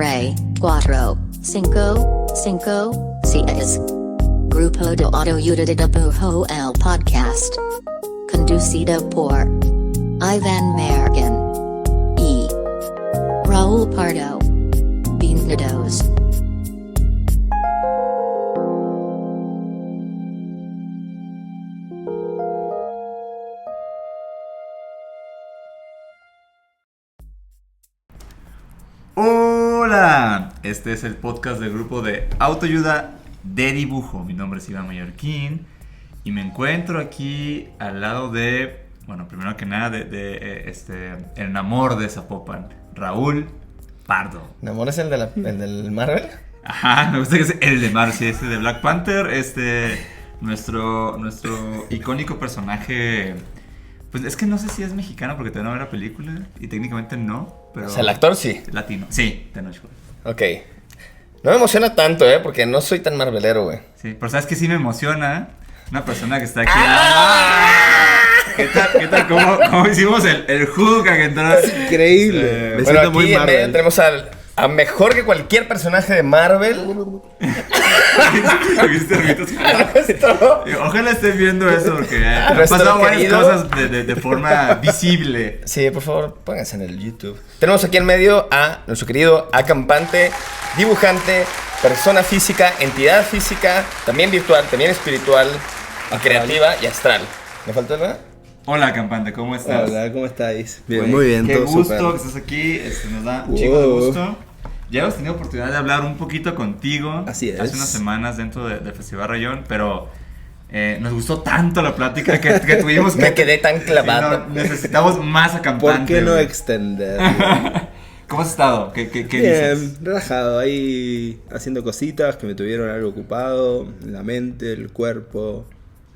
3, 4, 5, 6. Grupo de Autoayuda de Bujo el Podcast. Conducido por Ivan Mergen y Raúl Pardo. Bienvenidos. Hola, este es el podcast del grupo de Autoayuda de Dibujo. Mi nombre es Iván Mallorquín y me encuentro aquí al lado de, bueno, primero que nada, el Namor de Zapopan, Raúl Pardo. ¿Namor es el del Marvel? Ajá, me gusta que sea el de Marvel, sí, de Black Panther, nuestro icónico personaje. Pues es que no sé si es mexicano porque todavía no veo la película y técnicamente no, pero... O sea, el actor sí. Latino, sí, Tenoch. Ok. No me emociona tanto, porque no soy tan marvelero, güey. Sí, pero ¿sabes qué sí me emociona? Una persona que está aquí... ¿Qué tal? ¿Cómo hicimos el hook a que entrara? Es increíble. Me Bueno, siento muy aquí en medio Marvel. tenemos a mejor que cualquier personaje de Marvel. Ojalá estén viendo eso porque han Nuestro pasado varias querido- cosas de forma visible. Sí, por favor, pónganse en el YouTube. Tenemos aquí en medio a nuestro querido acampante, dibujante, persona física, entidad física, también virtual, también espiritual, creativa y astral. ¿Me faltó algo? Hola, campante, ¿cómo estás? Hola, ¿cómo estáis? Güey, Bien, muy bien, qué todo gusto súper. que estés aquí, nos da un Wow. chico de gusto. Ya hemos tenido oportunidad de hablar un poquito contigo. Así es. Hace unas semanas dentro del Festival Rayón, pero nos gustó tanto la plática que tuvimos que... Me quedé tan clavado. Sí, no, necesitamos más acampante. ¿Por qué no güey. extender? ¿Cómo has estado? ¿Qué dices? Bien, relajado, ahí haciendo cositas que me tuvieron algo ocupado, la mente, el cuerpo,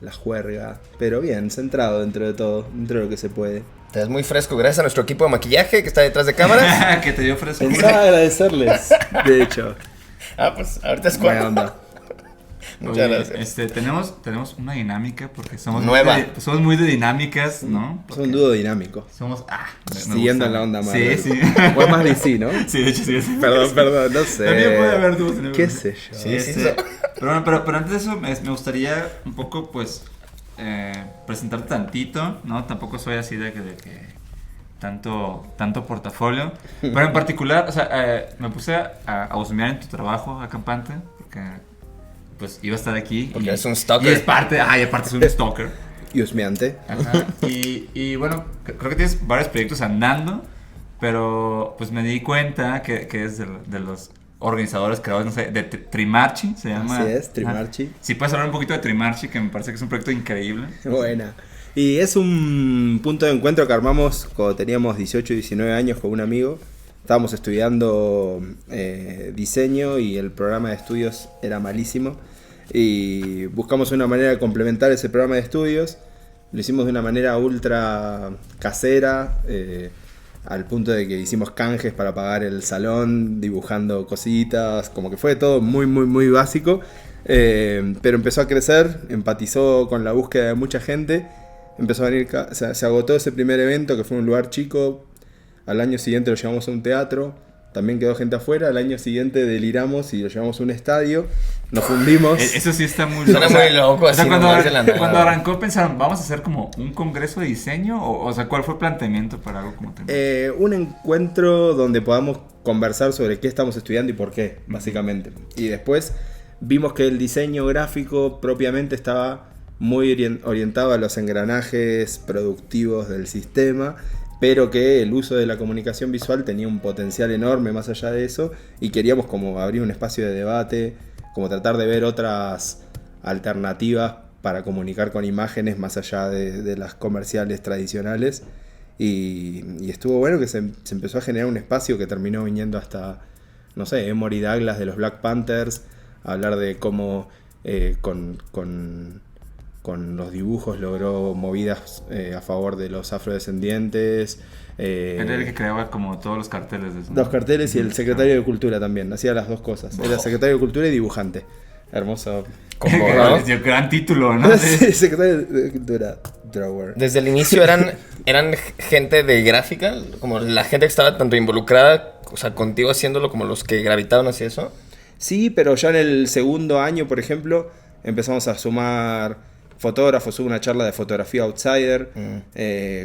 la juerga, pero bien, centrado dentro de todo, dentro de lo que se puede. Te ves muy fresco gracias a nuestro equipo de maquillaje que está detrás de cámaras. Que te dio fresco. Pensaba agradecerles, de hecho. Pues ahorita es Buena cuando. onda. Muchas Oye, gracias. tenemos una dinámica porque somos Nueva. somos muy de dinámicas, ¿no? Es un dúo dinámico. Somos me Siguiendo gusta. en la onda Marvel. Sí. O es más DC, ¿no? Sí, de hecho sí. Perdón, no sé. También puede haber dúos. ¿Qué sé yo? Sí. Pero antes de eso me gustaría un poco pues presentarte tantito, ¿no? Tampoco soy así de que tanto portafolio, pero en particular, o sea, me puse a husmear en tu trabajo acampante porque pues iba a estar aquí Porque y, eres un stalker. y es parte, y aparte es un stalker. Y husmeante. Ajá. Y bueno, creo que tienes varios proyectos andando, pero pues me di cuenta que es de los organizadores, creadores, no sé, de Trimarchi, se llama. Así es, Trimarchi. Ajá. Si puedes hablar un poquito de Trimarchi, que me parece que es un proyecto increíble. Buena. Y es un punto de encuentro que armamos cuando teníamos 18 y 19 años con un amigo. Estábamos estudiando diseño y el programa de estudios era malísimo. Y buscamos una manera de complementar ese programa de estudios. Lo hicimos de una manera ultra casera, al punto de que hicimos canjes para pagar el salón, dibujando cositas, como que fue todo muy, muy, muy básico. Pero empezó a crecer, empatizó con la búsqueda de mucha gente. Empezó a venir, se agotó ese primer evento que fue en un lugar chico. Al año siguiente lo llevamos a un teatro. También quedó gente afuera. Al año siguiente deliramos y lo llevamos a un estadio. Nos fundimos. Eso sí está muy Suena muy loco, O sea, así, nomás de la nada. cuando arrancó pensaron, ¿vamos a hacer como un congreso de diseño? O sea, ¿cuál fue el planteamiento para algo como tal? Un encuentro donde podamos conversar sobre qué estamos estudiando y por qué, básicamente. Y después vimos que el diseño gráfico propiamente estaba muy orientado a los engranajes productivos del sistema, pero que el uso de la comunicación visual tenía un potencial enorme más allá de eso, y queríamos como abrir un espacio de debate, como tratar de ver otras alternativas para comunicar con imágenes más allá de las comerciales tradicionales. Y estuvo bueno que se empezó a generar un espacio que terminó viniendo hasta, no sé, Emory Douglas de los Black Panthers, a hablar de cómo con los dibujos logró movidas a favor de los afrodescendientes. Era el que creaba como todos los carteles de eso. Los carteles y el secretario de Cultura también, hacía las dos cosas. Era secretario de Cultura y dibujante. Hermoso. Combo, ¿no? Gran título, ¿no? Sí, secretario de Cultura, drawer. Desde el inicio eran gente de gráfica, como la gente que estaba tanto involucrada o sea, contigo haciéndolo como los que gravitaron hacia eso. Sí, pero ya en el segundo año, por ejemplo, empezamos a sumar fotógrafos. Hubo una charla de fotografía outsider,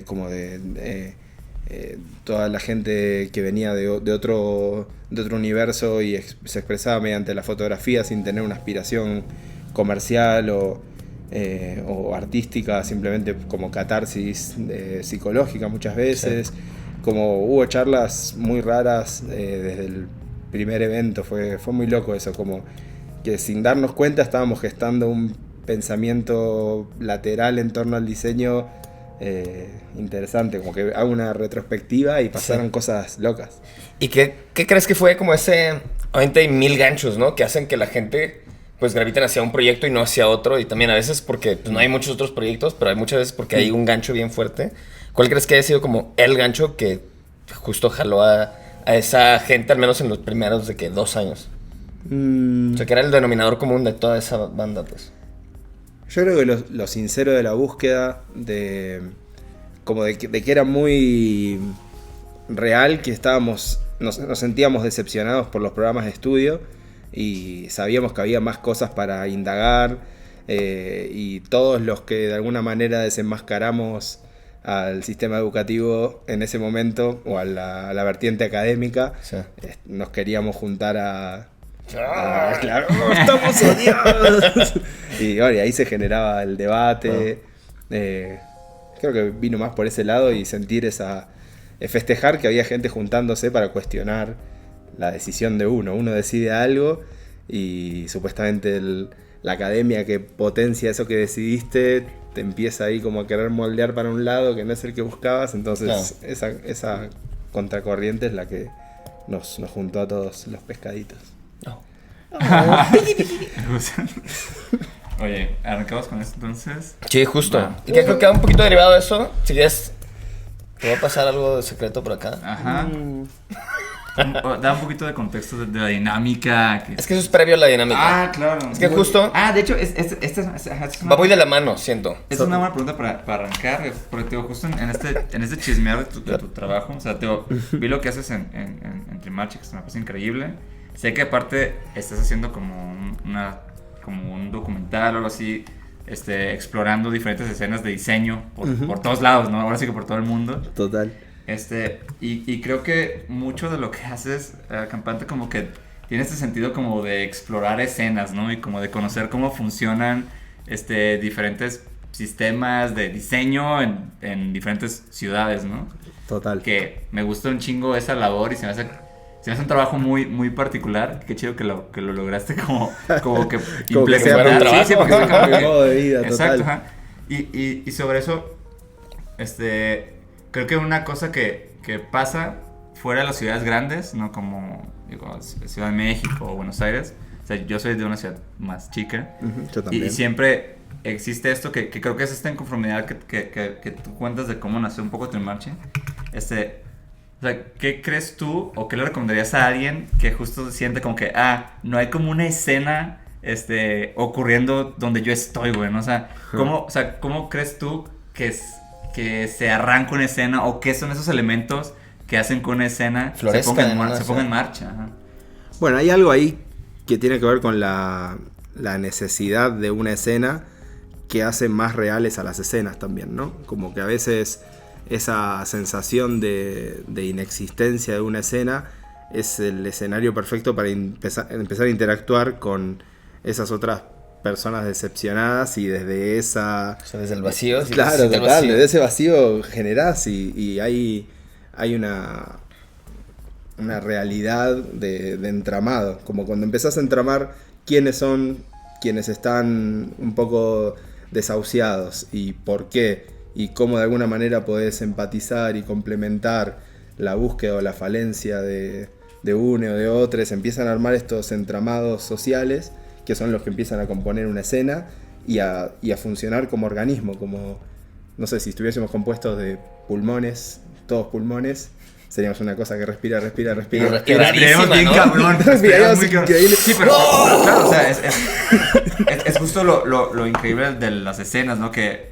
como de toda la gente que venía de otro universo y se expresaba mediante la fotografía sin tener una aspiración comercial o artística, simplemente como catarsis psicológica muchas veces. Sí. Como hubo charlas muy raras desde el primer evento, fue muy loco eso, como que sin darnos cuenta estábamos gestando un pensamiento lateral en torno al diseño interesante, como que hago una retrospectiva y pasaron cosas locas. ¿Y qué crees que fue como ese? Obviamente hay 1000 ganchos, ¿no? Que hacen que la gente pues graviten hacia un proyecto y no hacia otro, y también a veces porque pues, no hay muchos otros proyectos, pero hay muchas veces porque hay un gancho bien fuerte. ¿Cuál crees que haya sido como el gancho que justo jaló a esa gente, al menos en los primeros de que 2 años? O sea, que era el denominador común de toda esa banda, pues. Yo creo que lo sincero de la búsqueda, de que era muy real, que nos sentíamos decepcionados por los programas de estudio y sabíamos que había más cosas para indagar, y todos los que de alguna manera desenmascaramos al sistema educativo en ese momento o a la vertiente académica, sí, nos queríamos juntar claro, estamos odiados. Y bueno, ahí se generaba el debate. Creo que vino más por ese lado y sentir festejar que había gente juntándose para cuestionar la decisión de uno. Uno decide algo y supuestamente la academia que potencia eso que decidiste te empieza ahí como a querer moldear para un lado que no es el que buscabas. Entonces esa contracorriente es la que nos juntó a todos los pescaditos. Oye, ¿arrancamos con esto entonces? Sí, justo. Y que creo que va un poquito derivado de eso. Si quieres, te va a pasar algo de secreto por acá. Ajá. Da un poquito de contexto de la dinámica. Es que eso es previo a la dinámica. Ah, claro. Es que justo... de hecho, va muy de la mano, siento. Es una buena pregunta para arrancar. Porque, tío, justo en este chismear de tu trabajo, o sea, tío, vi lo que haces en Trimarchi, que es una cosa increíble. Sé que aparte estás haciendo como un documental o algo así, explorando diferentes escenas de diseño por todos lados, ¿no? Ahora sí que por todo el mundo. Total. Y creo que mucho de lo que haces, Campante, como que tiene este sentido como de explorar escenas, ¿no? Y como de conocer cómo funcionan diferentes sistemas de diseño en diferentes ciudades, ¿no? Total. Que me gusta un chingo esa labor y se me hace un trabajo muy, muy particular. Qué chido que lo lograste como que implementar. Sí, porque es un modo de vida. Exacto, total. Y sobre eso, creo que una cosa que pasa fuera de las ciudades grandes, ¿no? Como Ciudad de México o Buenos Aires. O sea, yo soy de una ciudad más chica. Yo también. Y siempre existe esto que creo que es esta inconformidad que tú cuentas de cómo nació un poco Trimarchi. O sea, ¿qué crees tú o qué le recomendarías a alguien que justo siente como que, no hay como una escena ocurriendo donde yo estoy, güey, ¿no? O sea, ¿cómo crees tú que se arranca una escena o qué son esos elementos que hacen que una escena se ponga en marcha? Ajá. Bueno, hay algo ahí que tiene que ver con la necesidad de una escena que hace más reales a las escenas también, ¿no? Como que a veces esa sensación de inexistencia de una escena es el escenario perfecto para empezar a interactuar con esas otras personas decepcionadas y desde desde el vacío. Claro, total, desde ese vacío generás y hay una realidad de entramado, como cuando empezás a entramar quiénes son quienes están un poco desahuciados y por qué, y cómo de alguna manera podés empatizar y complementar la búsqueda o la falencia de uno o de otro. Se empiezan a armar estos entramados sociales que son los que empiezan a componer una escena y a funcionar como organismo, como, no sé, si estuviésemos compuestos de pulmones, todos pulmones, seríamos una cosa que respira. Respiraríamos bien, ¿no? Cabrón. Respiraríamos increíble. Sí, pero claro, o sea, es justo lo increíble de las escenas, ¿no? Que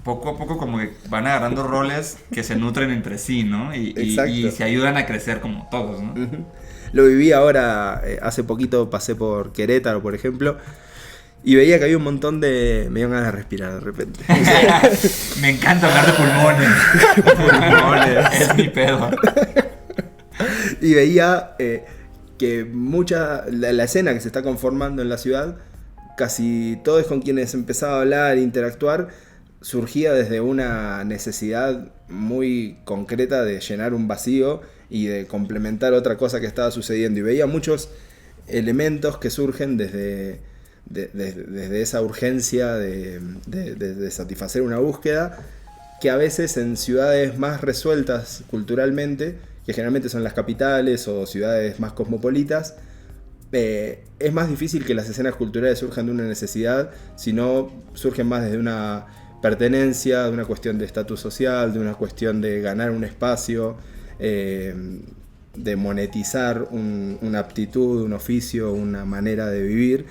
poco a poco como que van agarrando roles que se nutren entre sí, ¿no? Y se ayudan a crecer como todos, ¿no? Uh-huh. Lo viví ahora, hace poquito pasé por Querétaro, por ejemplo, y veía que había un montón de... Me dieron ganas de respirar de repente. Me encanta hablar de pulmones. Es mi pedo. Y veía que la escena que se está conformando en la ciudad, casi todos con quienes empezaba a hablar e interactuar, surgía desde una necesidad muy concreta de llenar un vacío y de complementar otra cosa que estaba sucediendo. Y veía muchos elementos que surgen desde esa urgencia de satisfacer una búsqueda, que a veces en ciudades más resueltas culturalmente, que generalmente son las capitales o ciudades más cosmopolitas, es más difícil que las escenas culturales surjan de una necesidad, sino surgen más desde una pertenencia, de una cuestión de estatus social, de una cuestión de ganar un espacio, de monetizar una aptitud, un oficio, una manera de vivir.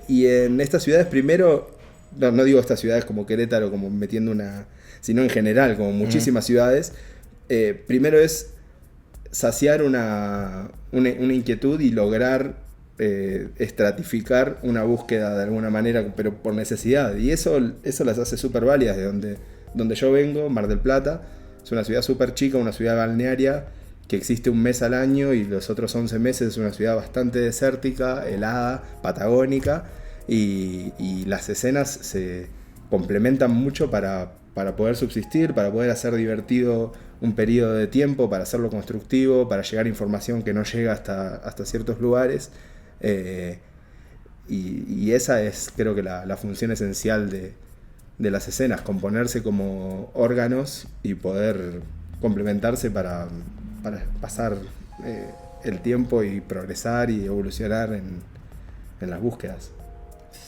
Y en estas ciudades, primero, no digo estas ciudades como Querétaro, como metiendo sino en general, como muchísimas ciudades, primero es saciar una inquietud y lograr estratificar una búsqueda de alguna manera, pero por necesidad. Y eso las hace súper válidas de donde yo vengo, Mar del Plata. Es una ciudad súper chica, una ciudad balnearia que existe un mes al año y los otros 11 meses es una ciudad bastante desértica, helada, patagónica, y las escenas se complementan mucho para poder subsistir, para poder hacer divertido un periodo de tiempo, para hacerlo constructivo, para llegar a información que no llega hasta ciertos lugares. Y esa es, creo que, la función esencial de las escenas, componerse como órganos y poder complementarse para pasar el tiempo y progresar y evolucionar en las búsquedas.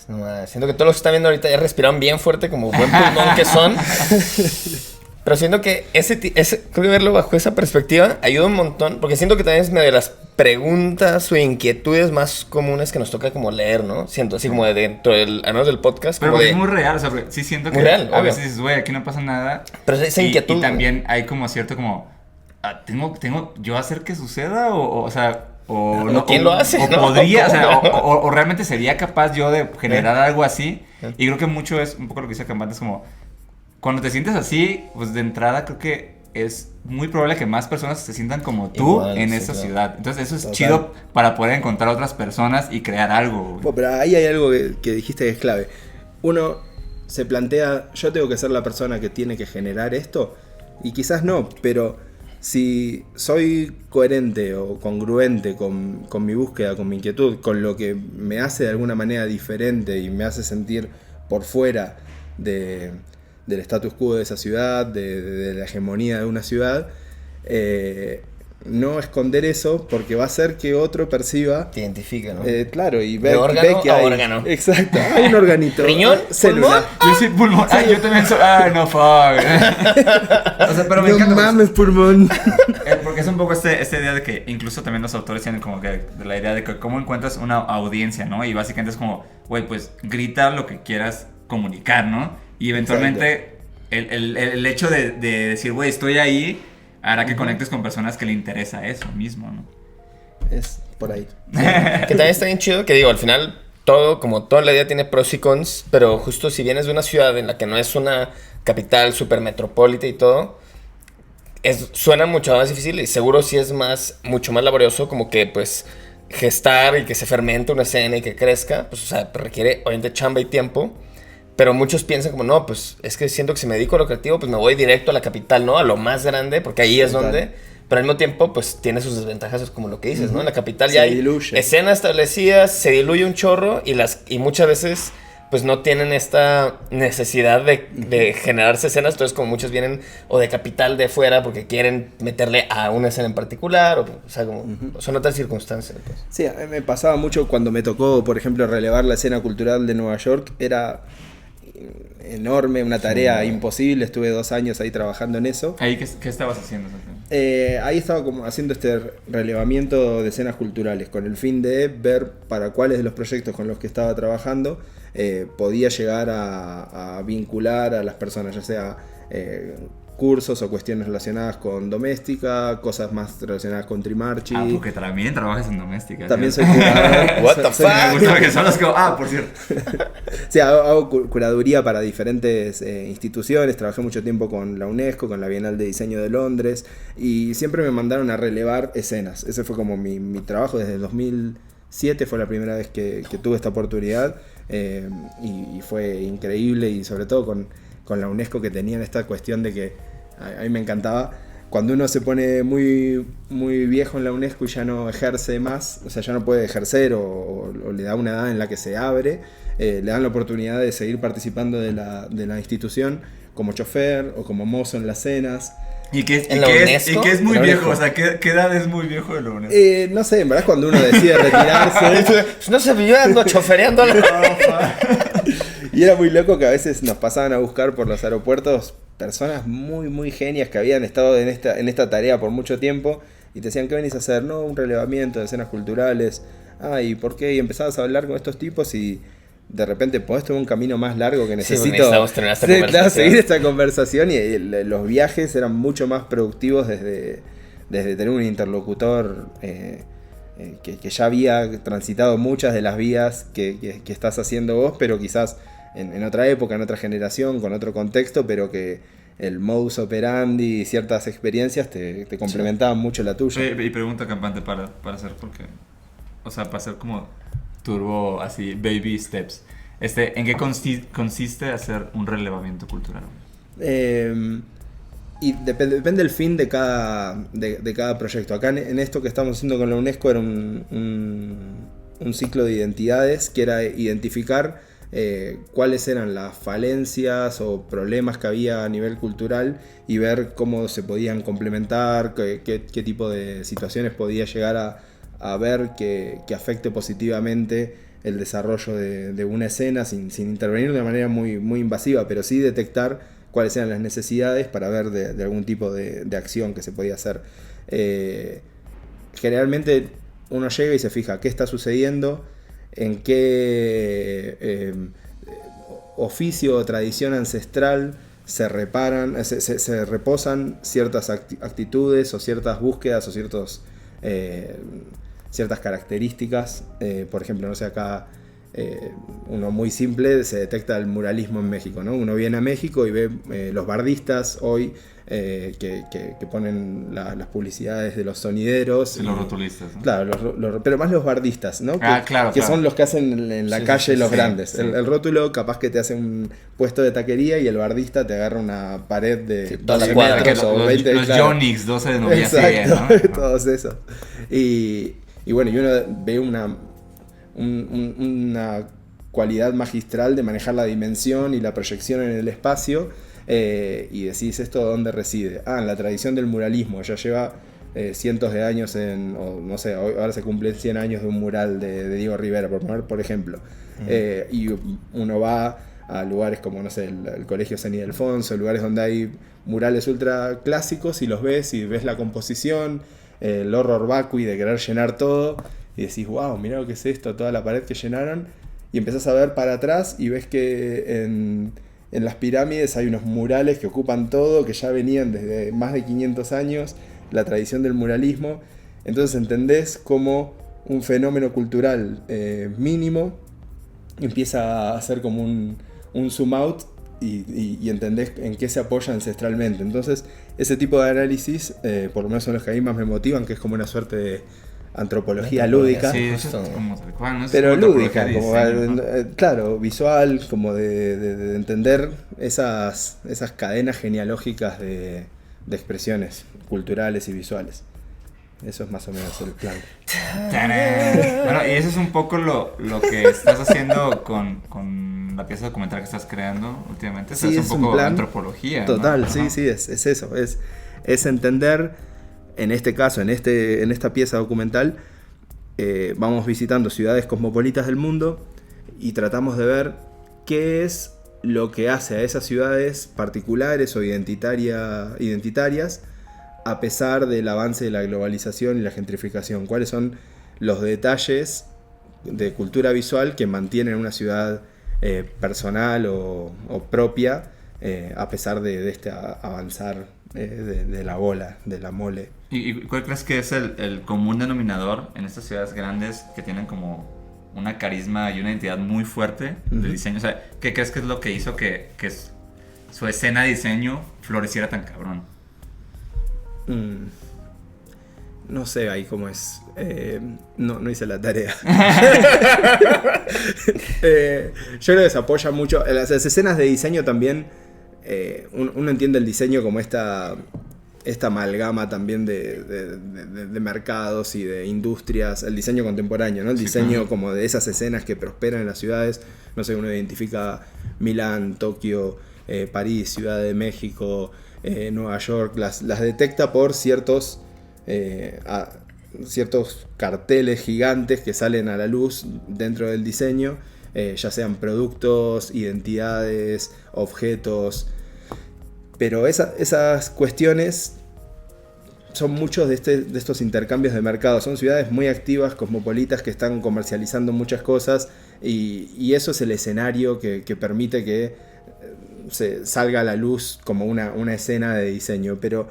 No, siento que todos los que están viendo ahorita ya respiraron bien fuerte como buen pulmón que son. Pero siento que creo que verlo bajo esa perspectiva ayuda un montón, porque siento que también es medio de las preguntas o inquietudes más comunes que nos toca como leer, ¿no? Siento así como de dentro al menos del podcast. Pero es muy real, o sea, sí siento que real, a veces dices, güey, aquí no pasa nada. Pero esa inquietud. Y también hay como cierto como, ¿tengo yo hacer que suceda? O sea... O ¿quién lo hace? O ¿no? Podría, o realmente sería capaz yo de generar algo así. Y creo que mucho es un poco lo que dice Campante, es como, cuando te sientes así, pues de entrada creo que es muy probable que más personas se sientan como tú en esa ciudad. Entonces eso es chido para poder encontrar otras personas y crear algo. Bueno, pero ahí hay algo que dijiste que es clave. Uno se plantea, yo tengo que ser la persona que tiene que generar esto, y quizás no, pero si soy coherente o congruente con mi búsqueda, con mi inquietud, con lo que me hace de alguna manera diferente y me hace sentir por fuera del status quo de esa ciudad, de la hegemonía de una ciudad, no esconder eso, porque va a hacer que otro perciba. Te identifica, ¿no? Claro, y ve, de órgano que a hay. órgano. Exacto, hay un organito. ¿Riñón? Célula. Yo soy pulmón. Ay, yo también soy. Ay, no, fuck. O sea, pero me encanta. No mames, pulmón. Porque es un poco esta idea de que incluso también los autores tienen como que de la idea de que cómo encuentras una audiencia, ¿no? Y básicamente es como, güey, pues grita lo que quieras comunicar, ¿no? Y eventualmente el hecho de decir, güey, estoy ahí, hará que conectes con personas que le interesa eso mismo, ¿no? Es por ahí. Sí. Que también está bien chido, que digo, al final como toda la idea tiene pros y cons, pero justo si vienes de una ciudad en la que no es una capital super metropolita y todo, suena mucho más difícil y seguro sí es mucho más laborioso como que pues gestar y que se fermente una escena y que crezca, pues o sea, requiere obviamente chamba y tiempo. Pero muchos piensan como, no, pues es que siento que si me dedico a lo creativo, pues me voy directo a la capital, ¿no? A lo más grande, porque ahí es donde... Pero al mismo tiempo, pues tiene sus desventajas, es como lo que dices, ¿no? En la capital ya hay escenas establecidas, se diluye un chorro y muchas veces, pues no tienen esta necesidad de generarse escenas. Entonces, como muchos vienen o de capital de fuera porque quieren meterle a una escena en particular, o sea, como son otras circunstancias. Pues. Sí, a mí me pasaba mucho cuando me tocó, por ejemplo, relevar la escena cultural de Nueva York. Era enorme, una tarea imposible. Estuve 2 años ahí trabajando en eso. ¿Ahí qué estabas haciendo? Ahí estaba como haciendo este relevamiento de escenas culturales con el fin de ver para cuáles de los proyectos con los que estaba trabajando podía llegar a vincular a las personas, ya sea cursos o cuestiones relacionadas con doméstica, cosas más relacionadas con Trimarchi. Porque también trabajas en doméstica. También soy curador. What the fuck? Me gusta que son los que... por cierto. Sí, hago curaduría para diferentes instituciones. Trabajé mucho tiempo con la UNESCO, con la Bienal de Diseño de Londres, y siempre me mandaron a relevar escenas. Ese fue como mi trabajo desde el 2007, fue la primera vez que tuve esta oportunidad, y fue increíble, y sobre todo con la UNESCO, que tenían esta cuestión de que a mí me encantaba. Cuando uno se pone muy, muy viejo en la UNESCO y ya no ejerce más, o sea, ya no puede ejercer o le da una edad en la que se abre, le dan la oportunidad de seguir participando de la institución como chofer o como mozo en las cenas. Y que ¿En la UNESCO? es muy ¿En la viejo, UNESCO? o sea, ¿qué edad es muy viejo de la UNESCO? No sé, en verdad es cuando uno decide retirarse. No se me ando chofereando Y era muy loco que a veces nos pasaban a buscar por los aeropuertos personas muy, muy genias que habían estado en esta tarea por mucho tiempo, y te decían, ¿qué venís a hacer? No, un relevamiento de escenas culturales. ¿Y por qué? Y empezabas a hablar con estos tipos y de repente podés tomar un camino más largo que necesito. necesitamos tener esta conversación. Seguir esta conversación, y los viajes eran mucho más productivos desde tener un interlocutor que ya había transitado muchas de las vías que estás haciendo vos, pero quizás en otra época, en otra generación, con otro contexto, pero que el modus operandi y ciertas experiencias te complementaban mucho la tuya. Y pregunta campante para hacer, porque, o sea, para hacer como turbo, así, baby steps. ¿En qué consiste hacer un relevamiento cultural? Y depende del fin de cada proyecto. Acá en esto que estamos haciendo con la UNESCO era un ciclo de identidades, que era identificar cuáles eran las falencias o problemas que había a nivel cultural y ver cómo se podían complementar, qué tipo de situaciones podía llegar a ver que afecte positivamente el desarrollo de una escena sin intervenir de una manera muy, muy invasiva, pero sí detectar cuáles eran las necesidades para ver de algún tipo de acción que se podía hacer. Generalmente uno llega y se fija qué está sucediendo, en qué oficio o tradición ancestral se reposan ciertas actitudes o ciertas búsquedas o ciertas características. Por ejemplo, no sé, acá uno muy simple, se detecta el muralismo en México, ¿no? Uno viene a México y ve los bardistas hoy que ponen las publicidades de los sonideros. Y los rotulistas, ¿no? Claro, pero más los bardistas, ¿no? Claro. Son los que hacen en la calle los grandes. Sí. El rótulo capaz que te hace un puesto de taquería y el bardista te agarra una pared de 12 cuadra, metros o 20. Los claro. Yonix, 12 de noviembre. Exacto, ¿no? todos esos. Y bueno, y uno ve una cualidad magistral de manejar la dimensión y la proyección en el espacio, y decís, ¿esto dónde reside? En la tradición del muralismo. Ya lleva cientos de años no sé, ahora se cumplen 100 años de un mural de Diego Rivera, por ejemplo. Y uno va a lugares como, no sé, el Colegio San Ildefonso, lugares donde hay murales ultra clásicos, y los ves y ves la composición, el horror vacui de querer llenar todo, y decís, wow, mirá lo que es esto, toda la pared que llenaron, y empezás a ver para atrás y ves que en las pirámides hay unos murales que ocupan todo, que ya venían desde más de 500 años, la tradición del muralismo. Entonces entendés cómo un fenómeno cultural mínimo empieza a hacer como un zoom out, y entendés en qué se apoya ancestralmente. Entonces ese tipo de análisis, por lo menos son los que a mí más me motivan, que es como una suerte de antropología lúdica. Sí, eso es como tal cual, ¿no? Pero Es lúdica, antropología de como, diseño, ¿no? claro, visual, como de entender esas cadenas genealógicas de expresiones culturales y visuales. Eso es más o menos el plan. ¡Tarán! Bueno, y eso es un poco lo que estás haciendo con la pieza documental que estás creando últimamente. Sí, es un poco plan antropología, total, ¿no? sí, Ajá. sí, es eso. Es entender, en este caso, en esta pieza documental, vamos visitando ciudades cosmopolitas del mundo y tratamos de ver qué es lo que hace a esas ciudades particulares o identitarias a pesar del avance de la globalización y la gentrificación? ¿Cuáles son los detalles de cultura visual que mantienen una ciudad personal o propia a pesar de este avanzar de la bola, de la mole? ¿Y cuál crees que es el común denominador en estas ciudades grandes que tienen como una carisma y una identidad muy fuerte de diseño? O sea, ¿qué crees que es lo que hizo que su escena de diseño floreciera tan cabrón? No sé ahí cómo es. No hice la tarea. Yo creo que se apoya mucho. Las escenas de diseño también. Uno entiende el diseño como esta amalgama también de mercados y de industrias. El diseño contemporáneo, ¿no? El diseño como de esas escenas que prosperan en las ciudades. No sé, uno identifica Milán, Tokio, París, Ciudad de México, Nueva York. Las detecta por ciertos carteles gigantes que salen a la luz dentro del diseño, ya sean productos, identidades, objetos, pero esas cuestiones son muchos de estos intercambios de mercado. Son ciudades muy activas, cosmopolitas, que están comercializando muchas cosas y eso es el escenario que permite que se salga a la luz como una escena de diseño, pero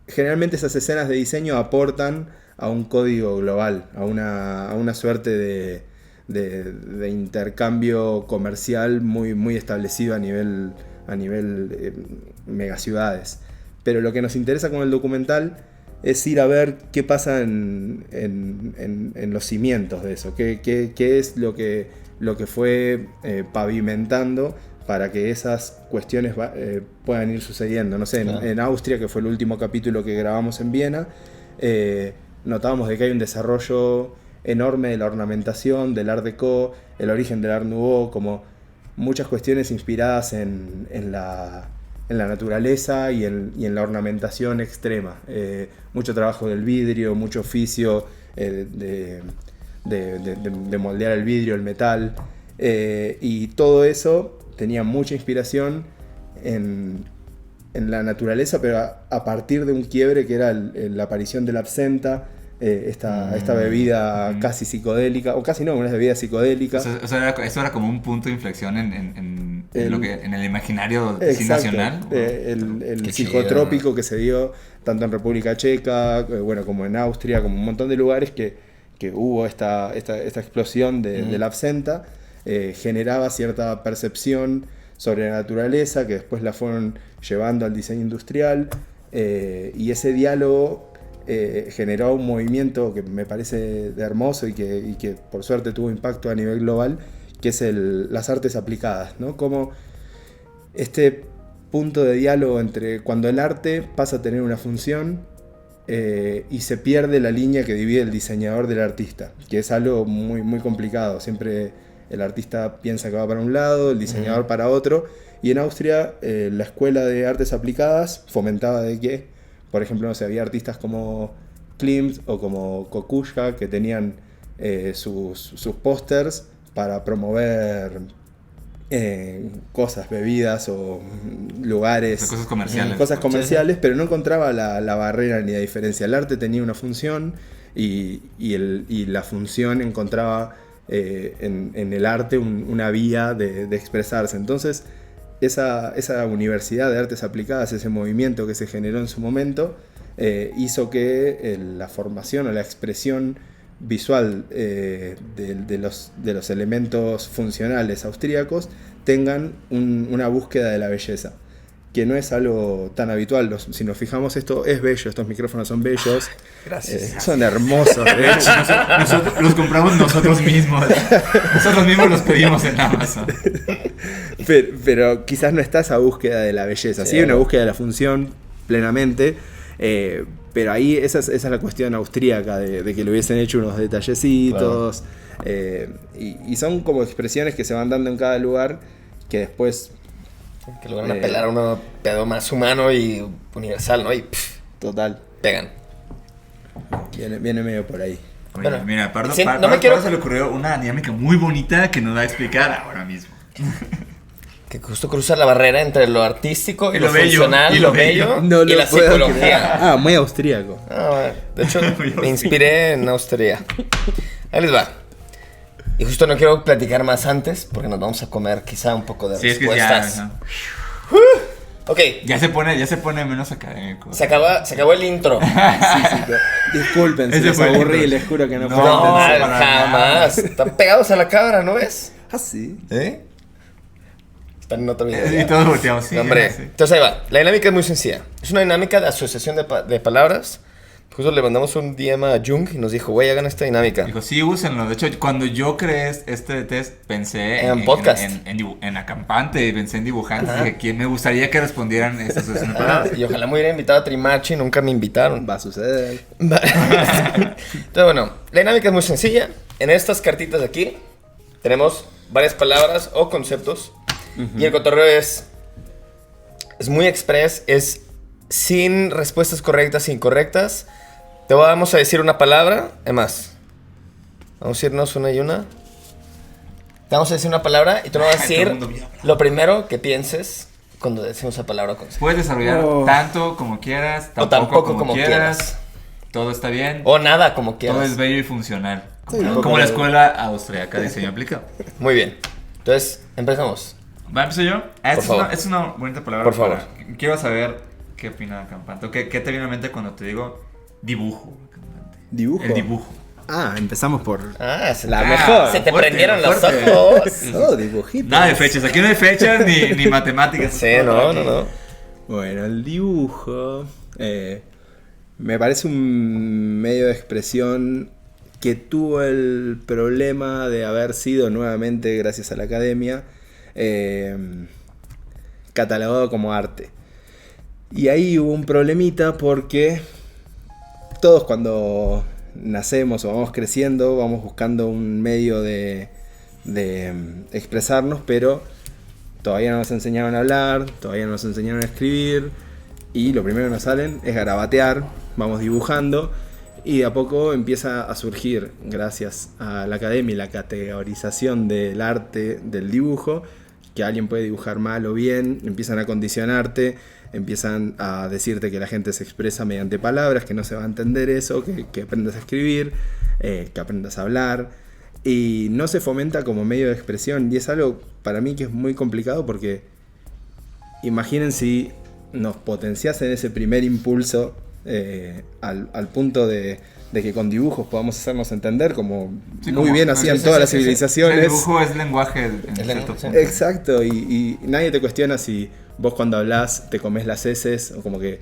generalmente esas escenas de diseño aportan a un código global, a una suerte de intercambio comercial muy establecido a nivel megaciudades. Pero lo que nos interesa con el documental es ir a ver qué pasa en los cimientos de eso, qué es lo que fue pavimentando para que esas cuestiones puedan ir sucediendo. No sé, en Austria, que fue el último capítulo que grabamos en Viena, notábamos de que hay un desarrollo enorme de la ornamentación, del Art Deco, el origen del Art Nouveau, como muchas cuestiones inspiradas en la naturaleza y en la ornamentación extrema. Mucho trabajo del vidrio, mucho oficio de moldear el vidrio, el metal, y todo eso tenía mucha inspiración en la naturaleza, pero a partir de un quiebre que era la aparición de la absenta, esta bebida casi psicodélica, o casi no, una bebida psicodélica. O sea, eso era como un punto de inflexión en el imaginario nacional. El psicotrópico que se dio tanto en República Checa, como en Austria, como un montón de lugares que hubo esta explosión de la absenta. Generaba cierta percepción sobre la naturaleza que después la fueron llevando al diseño industrial, y ese diálogo generó un movimiento que me parece hermoso y que por suerte tuvo impacto a nivel global, que es las artes aplicadas, ¿no? Como este punto de diálogo entre cuando el arte pasa a tener una función y se pierde la línea que divide el diseñador del artista, que es algo muy, muy complicado. Siempre el artista piensa que va para un lado, el diseñador para otro, y en Austria la Escuela de Artes Aplicadas fomentaba de que, por ejemplo, no sé, había artistas como Klimt o como Kokushka que tenían sus pósters para promover cosas, bebidas o lugares, o cosas comerciales. Cosas comerciales, pero no encontraba la barrera ni la diferencia. El arte tenía una función y la función encontraba en el arte una vía de expresarse. Entonces esa universidad de artes aplicadas, ese movimiento que se generó en su momento, hizo que la formación o la expresión visual de los elementos funcionales austríacos tengan una búsqueda de la belleza, que no es algo tan habitual. Si nos fijamos, esto es bello, estos micrófonos son bellos. Gracias. Son hermosos, de hecho. Nosotros los compramos nosotros mismos. Nosotros mismos los pedimos en Amazon. Pero quizás no está esa búsqueda de la belleza. Sí hay una búsqueda de la función plenamente, pero ahí esa es la cuestión austríaca de que le hubiesen hecho unos detallecitos. Claro. Y son como expresiones que se van dando en cada lugar que después... que logran apelar a un pedo más humano y universal, ¿no? Y total. Pegan. Viene medio por ahí. Oye, Bueno, mira, Pardo no me quiero... se le ocurrió una dinámica muy bonita que nos va a explicar ahora mismo. que justo cruza la barrera entre lo artístico y Y lo lo bello, funcional, y lo lo bello. bello No y lo la puedo psicología. creer. Ah, muy austríaco. Ah, bueno. De hecho, me inspiré en Austria. Ahí les va. Y justo no quiero platicar más antes porque nos vamos a comer quizá un poco de Sí, es que respuestas. ya, Ok, ya se pone menos académico. se acabó el intro. Disculpen si Ese les fue el aburrí, intro. les juro que no, No, fue No, intención. para jamás. Están pegados a la cámara, ¿no ves? Ah, sí. ¿Eh? Están en otro video. Y todos volteamos, sí. Hombre, sí. entonces ahí va. La dinámica es muy sencilla. Es una dinámica de asociación de palabras. Justo le mandamos un DM a Jung y nos dijo, güey, hagan esta dinámica. Dijo, sí, úsenlo. De hecho, cuando yo creé este test, pensé En podcast. en acampante, pensé en dibujante. Ajá. Dije, que me gustaría que respondieran estas palabras. Y ojalá me hubiera invitado a Trimachi, nunca me invitaron. Va a suceder. Entonces, bueno, la dinámica es muy sencilla. En estas cartitas de aquí tenemos varias palabras o conceptos. Y el cotorreo es muy express, es sin respuestas correctas e incorrectas. Vamos a decir una palabra, además. Vamos a irnos una y una. Te vamos a decir una palabra y tú nos vas a Todo decir el mundo vio. lo primero que pienses cuando decimos esa palabra o concepto. Puedes desarrollar Oh. tanto como quieras, O tampoco como quieras. Todo está bien. O nada, como quieras. Todo es bello y funcional. Sí, Como, un poco como la de- escuela austriaca de diseño aplicado. Muy bien. Entonces, empezamos. ¿Va, empiezo yo? Por favor. Es una bonita palabra. Por favor. Quiero saber qué opina Acampante. ¿Qué te viene a mente cuando te digo dibujo? Acampante? ¿Dibujo? El dibujo. Ah, empezamos por Ah, la mejor. Se te fuerte, prendieron los fuerte. ojos. Oh, dibujitos. Nada de fechas. Aquí no hay fechas ni matemáticas. Sí, no. Bueno, el dibujo me parece un medio de expresión que tuvo el problema de haber sido nuevamente, gracias a la academia, catalogado como arte. Y ahí hubo un problemita porque todos cuando nacemos o vamos creciendo vamos buscando un medio de expresarnos, pero todavía no nos enseñaron a hablar, todavía no nos enseñaron a escribir, y lo primero que nos salen es garabatear, vamos dibujando, y de a poco empieza a surgir, gracias a la academia y la categorización del arte del dibujo, que alguien puede dibujar mal o bien, empiezan a condicionarte, empiezan a decirte que la gente se expresa mediante palabras, que no se va a entender eso, que aprendas a escribir, que aprendas a hablar, y no se fomenta como medio de expresión, y es algo para mí que es muy complicado porque imaginen si nos potenciasen ese primer impulso al punto de que con dibujos podamos hacernos entender como Sí, muy como- bien no, hacían sí, todas sí, las sí, sí. civilizaciones. El dibujo es lenguaje en Es cierto lenguaje, punto. Exacto, y nadie te cuestiona si vos cuando hablas te comes las heces o como que,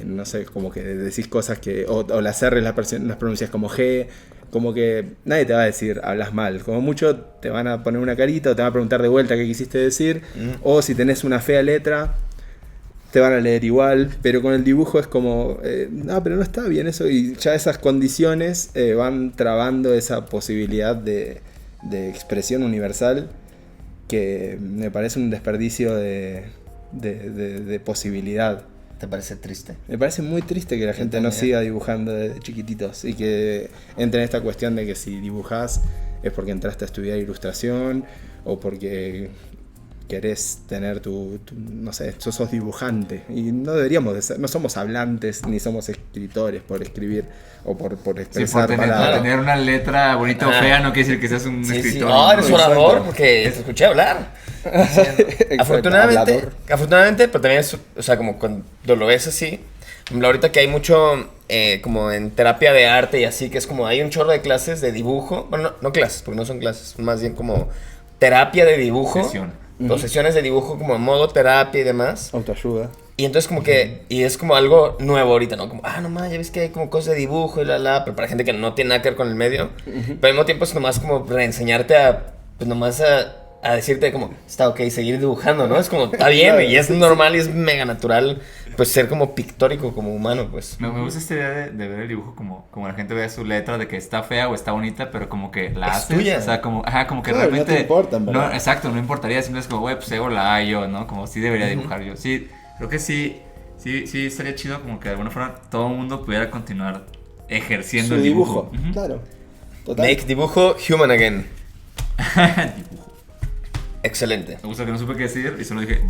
no sé, como que decís cosas que, o las R las pronuncias como G, como que nadie te va a decir hablas mal, como mucho te van a poner una carita o te van a preguntar de vuelta qué quisiste decir, o si tenés una fea letra te van a leer igual, pero con el dibujo es como, pero no está bien eso, y ya esas condiciones van trabando esa posibilidad de expresión universal que me parece un desperdicio de posibilidad. ¿Te parece triste? Me parece muy triste que la gente no también. siga dibujando desde chiquititos y que entre en esta cuestión de que si dibujás es porque entraste a estudiar ilustración o porque querés tener no sé, sos dibujante, y no deberíamos de ser, no somos hablantes ni somos escritores por escribir o por Sí, por expresar tener, palabras. tener una letra bonita o Ajá. fea no quiere decir que seas un Sí, sí. escritor. No, eres ¿no? orador Exacto. porque te escuché hablar. Exacto, Afortunadamente, hablador. pero también es, o sea, como cuando lo ves así, por ejemplo, ahorita que hay mucho como en terapia de arte y así, que es como hay un chorro de clases de dibujo, bueno, no clases, porque no son clases, más bien como terapia de dibujo, Sesión. o sesiones de dibujo como en modo terapia y demás. Autoayuda. Y entonces como que, y es como algo nuevo ahorita, ¿no? Como, no más, ya ves que hay como cosas de dibujo y pero para gente que no tiene nada que ver con el medio. Pero al mismo tiempo es nomás como reenseñarte pues nomás a decirte como, está ok, seguir dibujando, ¿no? Es como, está bien, y es normal y es mega natural, pues ser como pictórico como humano, pues. Me gusta esta idea de ver el dibujo como la gente ve su letra, de que está fea o está bonita, pero como que la Es haces. tuya. O sea, como que Claro, no realmente. te importa, en no, verdad. exacto, no importaría. Simplemente es como, güey, pues hago la yo, ¿no? Como sí debería dibujar yo. Sí, creo que sí estaría chido como que de alguna forma todo el mundo pudiera continuar ejerciendo Su el dibujo, dibujo. Ujú. claro. Total. Make dibujo human again. Dibujo. Excelente. Me gusta que no supe qué decir y solo dije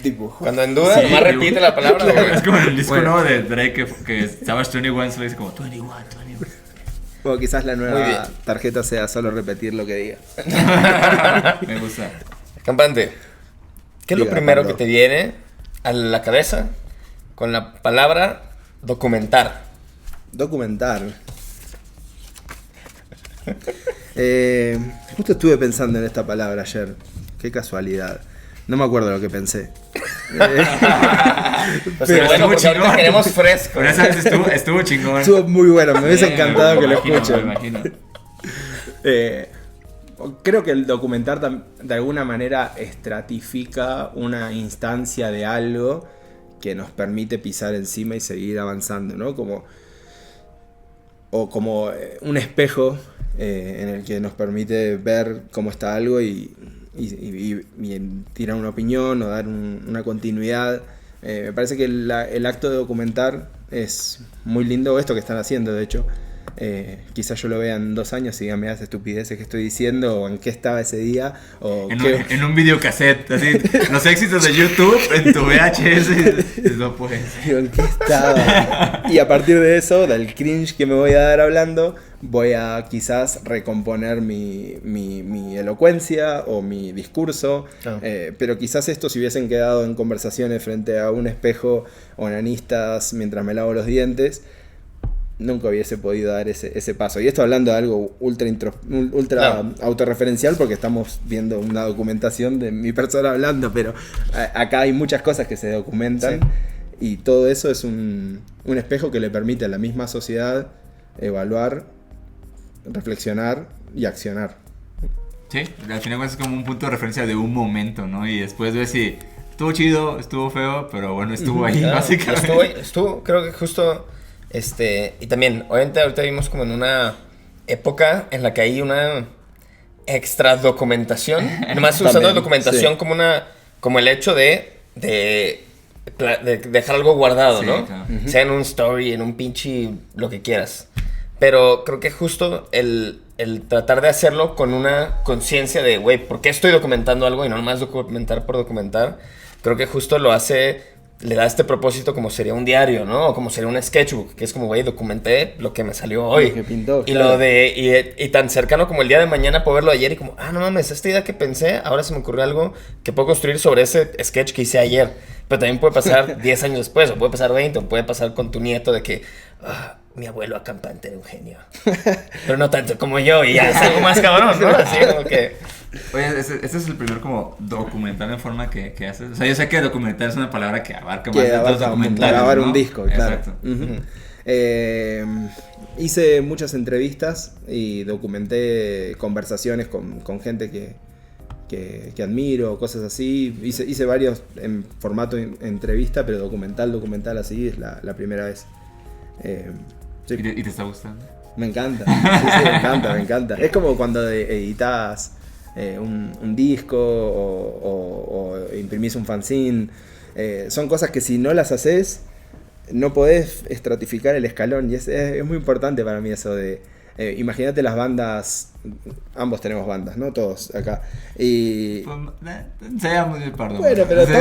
Dibujo. Cuando en duda, Sí, nomás dibujo. repite la palabra. güey. Es como en el disco Bueno. nuevo de Drake que Savage 21 se lo dice como 21, 21. O quizás la Muy bien. nueva tarjeta sea solo repetir lo que diga. Me gusta. Campante, ¿qué es lo Diga, primero Pablo. que te viene a la cabeza con la palabra documentar? Documentar. Justo estuve pensando en esta palabra ayer. Qué casualidad. No me acuerdo lo que pensé. Pues Pero bueno, porque estuvo ahorita chingón. queremos fresco. Pero esa vez estuvo chingón. Estuvo muy bueno, me hubiese Sí, encantado me que lo imagino, escuchen. Me imagino. Creo que el documentar de alguna manera estratifica una instancia de algo que nos permite pisar encima y seguir avanzando, ¿no? Como un espejo en el que nos permite ver cómo está algo y tirar una opinión o dar una continuidad. Me parece que el acto de documentar es muy lindo, esto que están haciendo, de hecho. Quizás yo lo vea en 2 años y diga, mira esa estupideces que estoy diciendo, o en qué estaba ese día, o En un videocassette, así, los éxitos de YouTube en tu VHS, no puedes. digo, ¿en qué estaba? Y a partir de eso, del cringe que me voy a dar hablando, voy a quizás recomponer mi elocuencia o mi discurso. Claro. Pero quizás esto si hubiesen quedado en conversaciones frente a un espejo onanistas mientras me lavo los dientes, nunca hubiese podido dar ese paso. Y esto hablando de algo ultra Claro. autorreferencial, porque estamos viendo una documentación de mi persona hablando, pero acá hay muchas cosas que se documentan. Sí. Y todo eso es un espejo que le permite a la misma sociedad evaluar, reflexionar y accionar. Sí, al final es como un punto de referencia de un momento, ¿no? Y después ves si estuvo chido, estuvo feo, pero bueno, estuvo ahí, Claro, básicamente. estuvo, creo que justo, y también, obviamente ahorita vivimos como en una época en la que hay una extra documentación, nomás usando También, documentación sí. como el hecho de dejar algo guardado, Sí, ¿no? claro. Sea en un story, en un pinche, lo que quieras. Pero creo que justo el tratar de hacerlo con una conciencia de, güey, ¿por qué estoy documentando algo y no nomás documentar por documentar? Creo que justo lo hace, le da este propósito como sería un diario, ¿no? O como sería un sketchbook, que es como, güey, documenté lo que me salió hoy. Lo que pintó, y claro. y tan cercano como el día de mañana puedo verlo ayer y como, no mames, esta idea que pensé, ahora se me ocurrió algo que puedo construir sobre ese sketch que hice ayer. Pero también puede pasar 10 años después, o puede pasar 20, o puede pasar con tu nieto de que, mi abuelo acampante era un genio. Pero no tanto como yo, y ya es algo más cabrón, ¿no? Así como que... Oye, este es el primer como documental en forma que haces. O sea, yo sé que documental es una palabra que abarca más Que de abarca otros documentales, grabar ¿no? un disco, claro. Exacto. Ujú. Hice muchas entrevistas y documenté conversaciones con gente que admiro, cosas así. Hice varios en formato entrevista, pero documental así es la primera vez. Sí, ¿Y te está gustando? me encanta. Sí, me encanta. Es como cuando editas un disco o imprimís un fanzine. Son cosas que si no las haces, no podés estratificar el escalón. Y es muy importante para mí eso de... imagínate las bandas, ambos tenemos bandas, ¿no? Todos acá. Y... Seamos muy perdón. Bueno, pero Sí.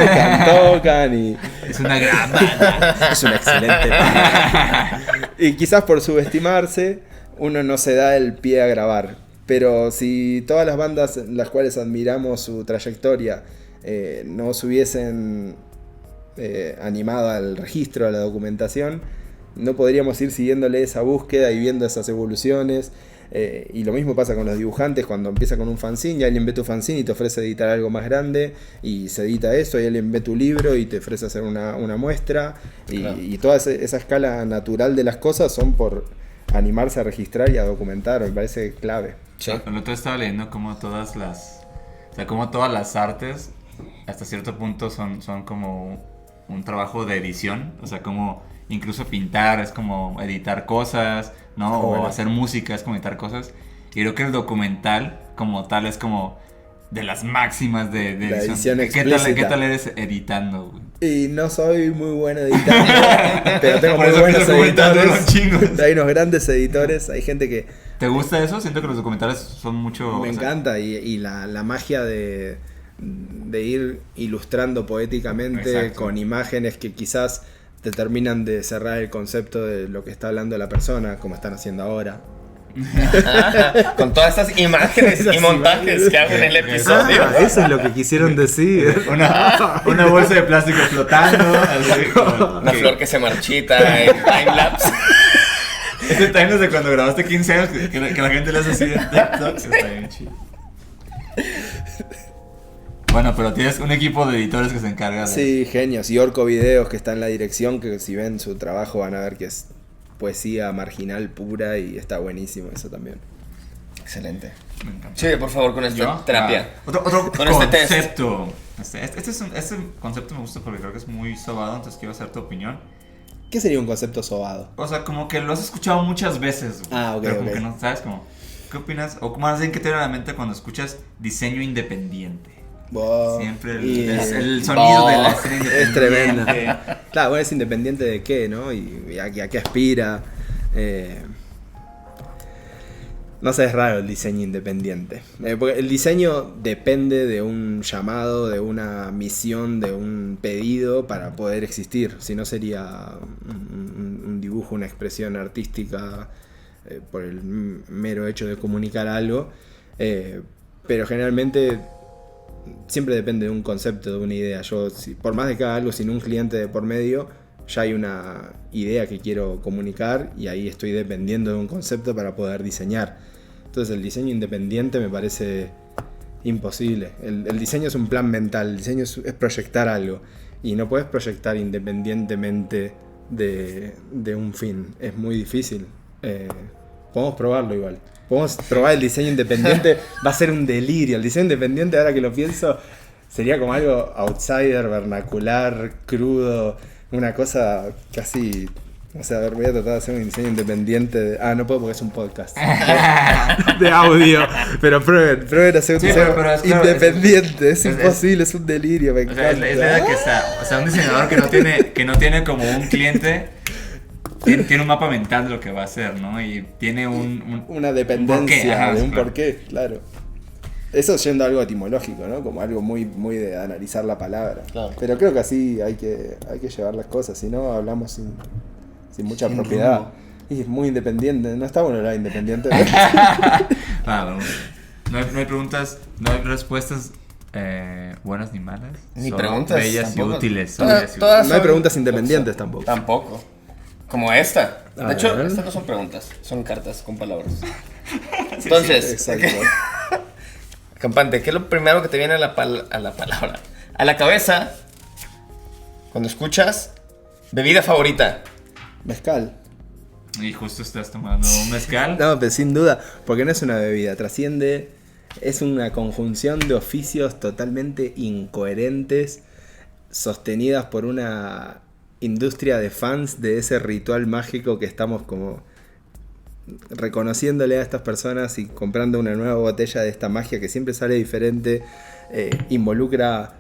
tocan y... Es una gran banda. Es una excelente banda. Y quizás por subestimarse, uno no se da el pie a grabar. Pero si todas las bandas las cuales admiramos su trayectoria no se hubiesen animado al registro, a la documentación, no podríamos ir siguiéndole esa búsqueda y viendo esas evoluciones. Y lo mismo pasa con los dibujantes cuando empieza con un fanzine y alguien ve tu fanzine y te ofrece editar algo más grande y se edita eso, y alguien ve tu libro y te ofrece hacer una muestra y, Claro. y toda esa escala natural de las cosas son por animarse a registrar y a documentar. Me parece clave. Sí. El otro estaba leyendo como todas las artes hasta cierto punto son como un trabajo de edición, o sea, como incluso pintar es como editar cosas, ¿no? O Bueno. hacer música es como editar cosas. Y creo que el documental como tal es como de las máximas de La edición. edición ¿Qué explícita. tal eres editando, güey? Y no soy muy bueno editando, pero tengo Por muy eso buenos mis documentales editores. son chingos. Hay unos grandes editores, hay gente que ¿Te gusta eso? Siento que los documentales son mucho... me encanta y la magia de ir ilustrando poéticamente Exacto. con imágenes que quizás te terminan de cerrar el concepto de lo que está hablando la persona, como están haciendo ahora. Con todas estas imágenes y Esas montajes imágenes. que hago en el episodio. Eso es lo que quisieron decir. Una bolsa de plástico flotando. Así, como Una que- flor que se marchita en timelapse. Ese time de cuando grabaste 15 años que la gente le hace así de TikTok. Está bien chido. Bueno, pero tienes un equipo de editores que se encarga de... Sí, genios. Y Orco Videos, que está en la dirección, que si ven su trabajo van a ver que es poesía marginal pura y está buenísimo eso también. Excelente. Me encanta. Sí, por favor, con esta ¿Yo? terapia. Otro Con este test. concepto. Este concepto me gusta porque creo que es muy sobado, entonces quiero saber tu opinión. ¿Qué sería un concepto sobado? O sea, como que lo has escuchado muchas veces, güey, Ah, ok, pero como ok. que no sabes como... ¿Qué opinas? O más bien, ¿qué te viene a la mente cuando escuchas diseño independiente? Wow. Siempre Y- el sonido de la Oh, escena es independiente. tremenda. Claro, bueno, es independiente de qué, ¿no? Y a qué aspira. No sé, es raro el diseño independiente. Porque el diseño depende de un llamado, de una misión, de un pedido para poder existir. Si no sería un dibujo, una expresión artística por el mero hecho de comunicar algo. Pero generalmente siempre depende de un concepto, de una idea. Yo, por más de que haga algo sin un cliente de por medio, ya hay una idea que quiero comunicar y ahí estoy dependiendo de un concepto para poder diseñar. Entonces el diseño independiente me parece imposible. El diseño es un plan mental, el diseño es proyectar algo y no puedes proyectar independientemente de un fin. Es muy difícil. Podemos probarlo igual. Podemos probar el diseño independiente. Va a ser un delirio. El diseño independiente, ahora que lo pienso, sería como algo outsider, vernacular, crudo. Una cosa casi... O sea, a ver, voy a tratar de hacer un diseño independiente. No puedo porque es un podcast. De audio. Pero prueben hacer un Sí, diseño pero es claro, independiente. Es es- imposible, es un delirio. Me O sea, encanta. es la idea que está. O sea, un diseñador que no tiene como un cliente. Tiene un mapa mental de lo que va a hacer, ¿no? Y tiene Una dependencia ajá, de un claro. porqué, claro. Eso yendo a algo etimológico, ¿no? Como algo muy, muy de analizar la palabra. Claro. Pero creo que así hay que llevar las cosas, si no hablamos sin mucha propiedad. rumbo. Y es muy independiente, no está bueno hablar independiente. Vamos. No hay preguntas, no hay respuestas buenas ni malas. Ni solo preguntas. bellas tampoco. y útiles. Todas- bellas y todas útiles. No hay son- preguntas independientes tampoco. Tampoco. Como esta. A De hecho, ver. estas no son preguntas, son cartas con palabras. Entonces, Exacto. Campante, ¿qué es lo primero que te viene a la palabra? A la cabeza cuando escuchas bebida favorita. Mezcal. Y justo estás tomando un mezcal. No, pero sin duda, porque no es una bebida, trasciende, es una conjunción de oficios totalmente incoherentes, sostenidas por una industria de fans de ese ritual mágico que estamos como reconociéndole a estas personas y comprando una nueva botella de esta magia que siempre sale diferente, involucra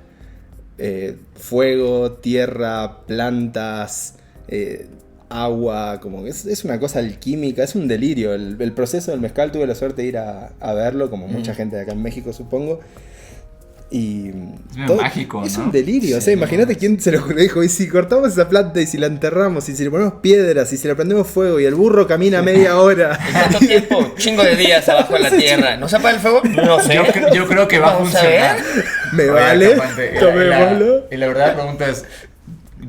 fuego, tierra, plantas, agua, como que es una cosa alquímica, es un delirio. El proceso del mezcal tuve la suerte de ir a verlo, como mucha gente de acá en México supongo. Y Es medio mágico, es ¿no? un delirio, o sea, Sí, imagínate quién se lo dijo, y si cortamos esa planta y si la enterramos y si le ponemos piedras y si le prendemos fuego y el burro camina media hora. ¿Cuánto tiempo? Chingo de días abajo en la tierra. ¿No se apaga el fuego? No sé. Yo creo que va a Vamos funcionar. ver. Me Oye, vale, Campante, tomémoslo. y la verdad la pregunta es,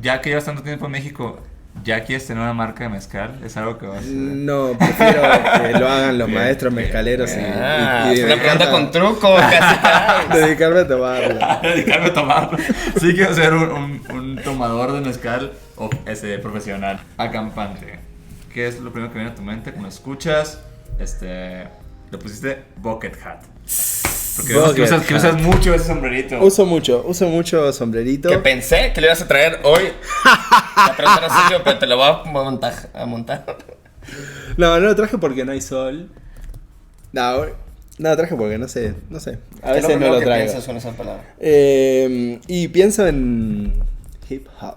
ya que llevas tanto tiempo en México, ¿ya quieres tener una marca de mezcal? ¿Es algo que vas a hacer? No, prefiero que lo hagan los Bien, maestros bien, mezcaleros Ah, y es una pregunta con truco, casi casi. dedicarme a tomarla. Dedicarme a tomarlo. Sí quiero ser un tomador de mezcal profesional, acampante. ¿Qué es lo primero que viene a tu mente cuando escuchas? Le pusiste bucket hat. Porque vemos Bucket que usas hat. mucho ese sombrerito. Uso mucho sombrerito. Que pensé que lo ibas a traer hoy. La pregunta era serio, pero te lo voy a montar. No lo traje porque no hay sol. No, No, traje porque no sé. A ¿Qué es veces no primero lo que traigo. piensas con esa palabra? Y pienso en hip hop.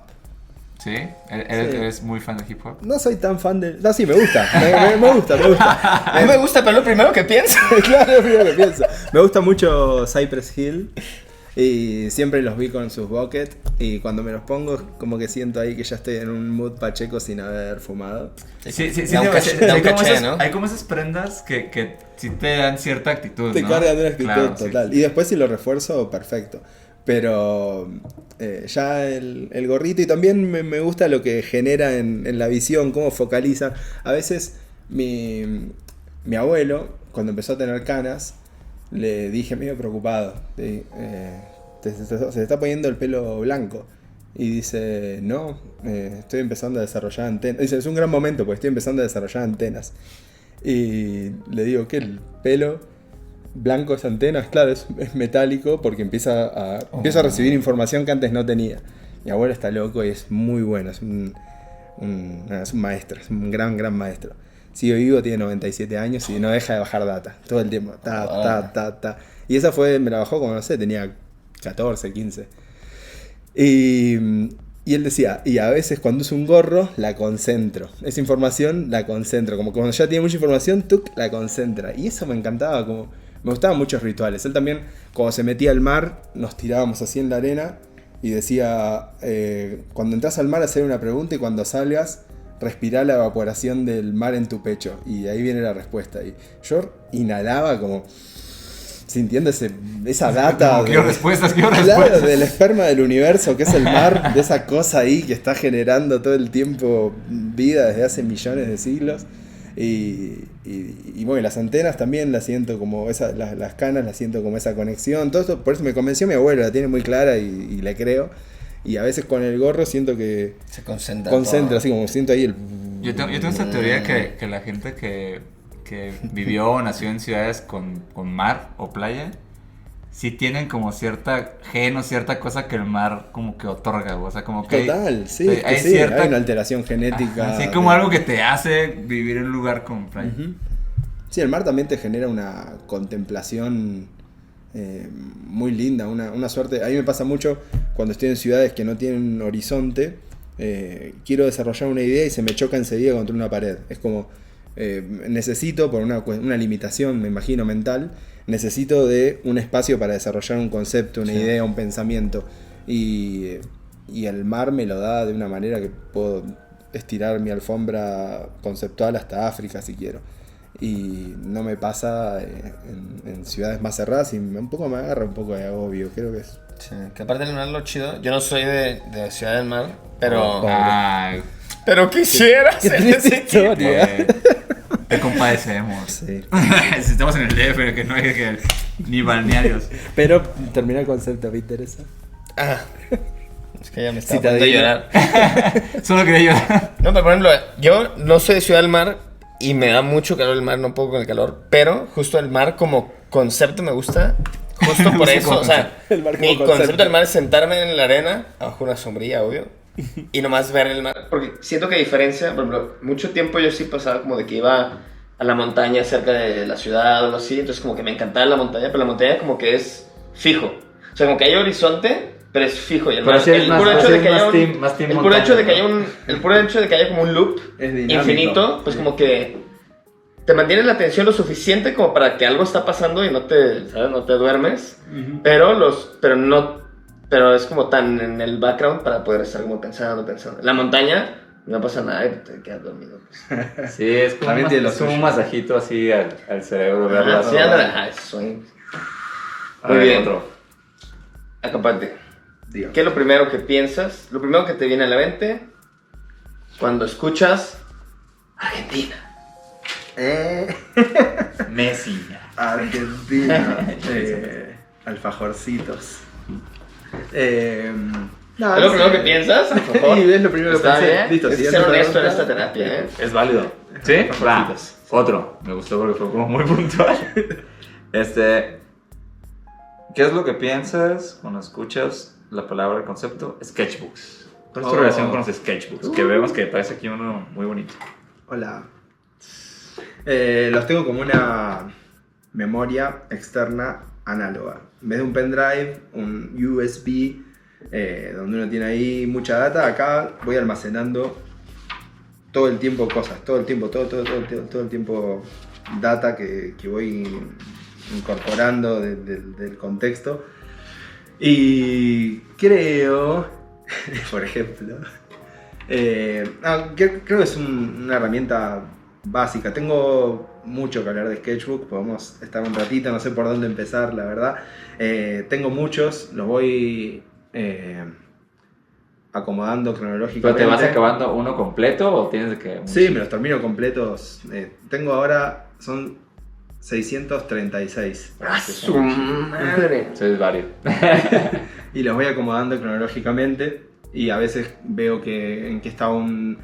¿Sí? Sí. ¿Eres muy fan de hip hop? No soy tan fan de... No, sí, me gusta. Me gusta. No me gusta, pero lo primero que pienso. Claro, es lo primero que pienso. Me gusta mucho Cypress Hill. Y siempre los vi con sus bucket. Y cuando me los pongo, como que siento ahí que ya estoy en un mood pacheco sin haber fumado. Sí, Da un caché, hay como caché, esas, ¿no? hay como esas prendas que sí te dan cierta actitud, Te ¿no? cargan de una actitud Claro, sí. total. Y después si lo refuerzo, perfecto. Pero ya el gorrito, y también me gusta lo que genera en la visión, cómo focaliza. A veces mi abuelo, cuando empezó a tener canas, le dije medio preocupado, ¿sí? Se te está poniendo el pelo blanco. Y dice, no, estoy empezando a desarrollar antenas. Dice, es un gran momento porque estoy empezando a desarrollar antenas. Y le digo, ¿qué? El pelo blanco es antenas, claro, es metálico porque empieza a recibir información que antes no tenía. Mi abuelo está loco y es muy bueno, es un maestro, es un gran maestro. Sigue vivo, tiene 97 años y no deja de bajar data todo el tiempo. Ta. Y esa me la bajó como, no sé, tenía 14, 15. Y él decía, y a veces cuando uso un gorro, la concentro. Esa información la concentro. Como cuando ya tiene mucha información, la concentra. Y eso me encantaba, como me gustaban muchos rituales. Él también, cuando se metía al mar, nos tirábamos así en la arena y decía, cuando entras al mar, hacer una pregunta y cuando salgas, respirar la evaporación del mar en tu pecho. Y ahí viene la respuesta. Y yo inhalaba como sintiendo esa data. Quiero respuestas. Claro, del esperma del universo, que es el mar, de esa cosa ahí que está generando todo el tiempo vida desde hace millones de siglos. Y bueno, las antenas también las siento como las canas las siento como esa conexión. Todo esto, por eso me convenció mi abuelo, la tiene muy clara y le creo. Y a veces con el gorro siento que Se concentra. así como siento ahí el... Yo tengo esta teoría que la gente que vivió o nació en ciudades con mar o playa, sí tienen como cierta gen o cierta cosa que el mar como que otorga, o sea, como que Total, sí, hay, es que hay sí, cierta, hay una alteración genética. así como algo que te hace vivir en un lugar con playa. Ujú. Sí, el mar también te genera una contemplación muy linda, una suerte. A mí me pasa mucho cuando estoy en ciudades que no tienen horizonte, quiero desarrollar una idea y se me choca enseguida contra una pared. Es como, necesito, por una limitación, me imagino, mental, necesito de un espacio para desarrollar un concepto, una idea, un pensamiento. Y el mar me lo da de una manera que puedo estirar mi alfombra conceptual hasta África si quiero. Y no me pasa en ciudades más cerradas y un poco me agarra un poco de agobio, creo que es. Sí, que aparte del mar lo chido, yo no soy de Ciudad del Mar, pero... Ay, Pero quisiera ser de ese tipo. historia. te compadecemos. Sí. Si estamos en el DF, que no hay que ni balnearios. Pero termina el concepto, ¿me interesa? Ah, es que ya me está Citadino. poniendo a llorar. Solo quería llorar. No, pero por ejemplo, yo no soy de Ciudad del Mar y me da mucho calor el mar, no puedo con el calor, pero justo el mar como concepto me gusta, justo por Sí, eso, como o sea, el mar como mi concepto. concepto del mar es sentarme en la arena, bajo una sombrilla, obvio, y nomás ver el mar, porque siento que a diferencia, por ejemplo, mucho tiempo yo sí pasaba como de que iba a la montaña cerca de la ciudad o algo así, entonces como que me encantaba la montaña, pero la montaña como que es fijo, o sea, como que hay horizonte, pero es fijo. Y el Pero sí eres más- puro pero hecho sí de que eres haya más un- team- más team el puro montaña, hecho de que ¿no? haya el puro hecho de que haya como un loop Es dinámico. infinito, pues como que te mantiene la atención lo suficiente como para que algo está pasando y no te, ¿sabes? No te duermes, pero es como tan en el background para poder estar como pensando. En la montaña no pasa nada y te quedas dormido. Pues. Sí, es como, También tiene lo es como un suyo. masajito así al cerebro, verlo así. Sí, ándale, ajá, eso es. A Muy ver, bien. otro. Acampante. Digo. ¿Qué es lo primero que piensas? Lo primero que te viene a la mente cuando escuchas Argentina. Messi. Argentina. Alfajorcitos. ¿Es lo primero que piensas? Por favor. Sí, es lo primero que Está pensé. bien. Listo, Es siguiente ser honesto en pregunta. esta terapia, ¿eh? Es válido. ¿Sí? Va. Otro. Me gustó porque fue como muy puntual. ¿Qué es lo que piensas cuando escuchas la palabra, el concepto sketchbooks? ¿Cuál es tu relación con los sketchbooks? Que vemos que parece aquí uno muy bonito. Hola. Los tengo como una memoria externa análoga. En vez de un pendrive, un USB, donde uno tiene ahí mucha data, acá voy almacenando todo el tiempo cosas, todo el tiempo data que voy incorporando del contexto. Y creo, por ejemplo, creo que es una herramienta básica. Tengo mucho que hablar de Sketchbook, podemos estar un ratito, no sé por dónde empezar, la verdad. Tengo muchos, los voy acomodando cronológicamente. ¿Pero te vas acabando uno completo o tienes que...? Sí, me los termino completos. Tengo ahora, son 636. ¡A su madre! Eso es varios. Y los voy acomodando cronológicamente. Y a veces veo en qué está un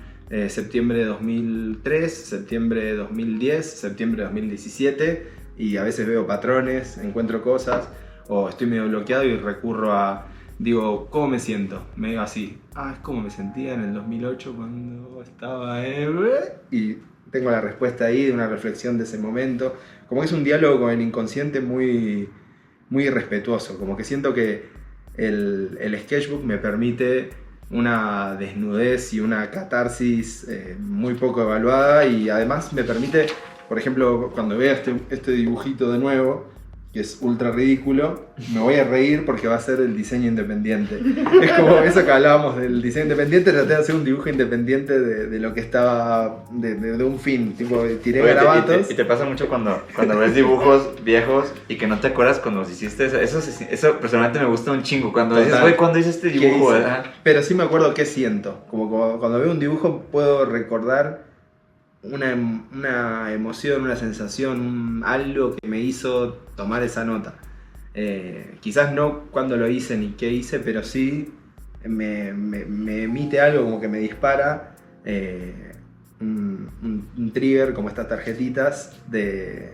septiembre de 2003, septiembre de 2010, septiembre de 2017. Y a veces veo patrones, encuentro cosas. O estoy medio bloqueado y recurro a... Digo, ¿cómo me siento? Medio así. Es como me sentía en el 2008 cuando estaba... Y tengo la respuesta ahí de una reflexión de ese momento. Como que es un diálogo con el inconsciente muy, muy respetuoso. Como que siento que el sketchbook me permite una desnudez y una catarsis muy poco evaluada. Y además me permite, por ejemplo, cuando vea este dibujito de nuevo, que es ultra ridículo, me voy a reír porque va a ser el diseño independiente. Es como eso que hablábamos del diseño independiente, traté de hacer un dibujo independiente de lo que estaba, de un fin, tipo tiré garabatos. Y te pasa mucho cuando ves dibujos viejos y que no te acuerdas cuando los hiciste. Eso personalmente me gusta un chingo, cuando dices, güey, ¿cuándo hice este dibujo? Pero sí me acuerdo qué siento, como cuando veo un dibujo puedo recordar una emoción, una sensación, algo que me hizo tomar esa nota. Quizás no cuando lo hice ni qué hice, pero sí me emite algo como que me dispara un trigger, como estas tarjetitas de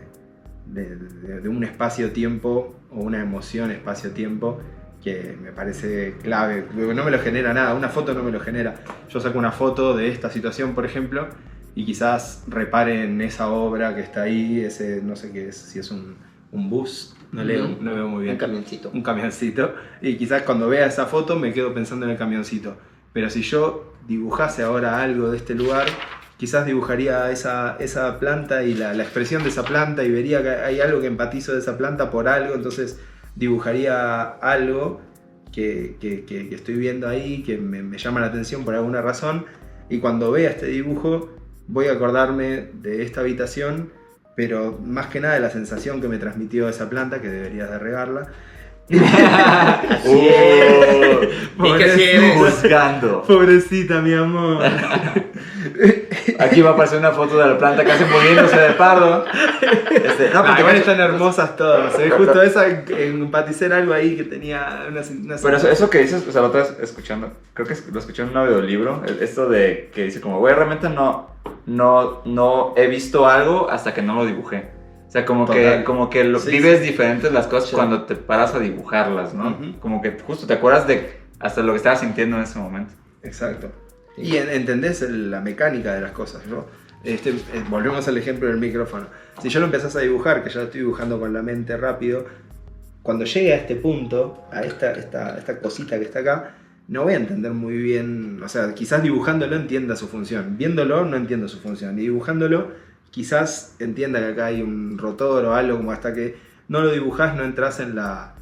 un espacio-tiempo o una emoción espacio-tiempo que me parece clave. No me lo genera nada, una foto no me lo genera. Yo saco una foto de esta situación, por ejemplo, y quizás reparen esa obra que está ahí, ese no sé qué es, si es un bus, no veo muy bien. Un camioncito. Y quizás cuando vea esa foto me quedo pensando en el camioncito. Pero si yo dibujase ahora algo de este lugar, quizás dibujaría esa planta y la expresión de esa planta y vería que hay algo que empatizo de esa planta por algo, entonces dibujaría algo que estoy viendo ahí, que me llama la atención por alguna razón, y cuando vea este dibujo voy a acordarme de esta habitación, pero más que nada de la sensación que me transmitió esa planta, que deberías de regarla. ¿Y qué sigues buscando? Pobrecita, mi amor. Aquí va a aparecer una foto de la planta casi muriéndose de pardo. No, porque igual están hermosas todas. Justo esa, empaticé algo ahí que tenía una Pero eso que dices, o sea, la otra vez escuchando, creo que lo escuché en un audiolibro, esto de que dice como, güey, realmente no he visto algo hasta que no lo dibujé. O sea, como que vives diferentes las cosas cuando te paras a dibujarlas, ¿no? Uh-huh. Como que justo te acuerdas de hasta lo que estabas sintiendo en ese momento. Exacto. Y entendés la mecánica de las cosas, ¿no? Volvemos al ejemplo del micrófono. Si yo lo empezás a dibujar, que ya lo estoy dibujando con la mente rápido, cuando llegue a este punto, a esta cosita que está acá, no voy a entender muy bien, o sea, quizás dibujándolo entienda su función, viéndolo no entiendo su función, y dibujándolo quizás entienda que acá hay un rotor o algo, como hasta que no lo dibujás no entras en la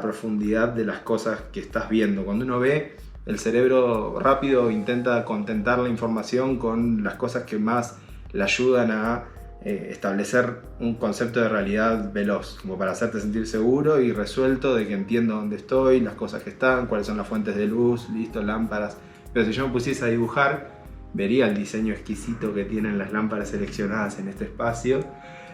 profundidad de las cosas que estás viendo. Cuando uno ve, el cerebro rápido intenta contentar la información con las cosas que más le ayudan a establecer un concepto de realidad veloz, como para hacerte sentir seguro y resuelto de que entiendo dónde estoy, las cosas que están, cuáles son las fuentes de luz, listo, lámparas. Pero si yo me pusiese a dibujar, vería el diseño exquisito que tienen las lámparas seleccionadas en este espacio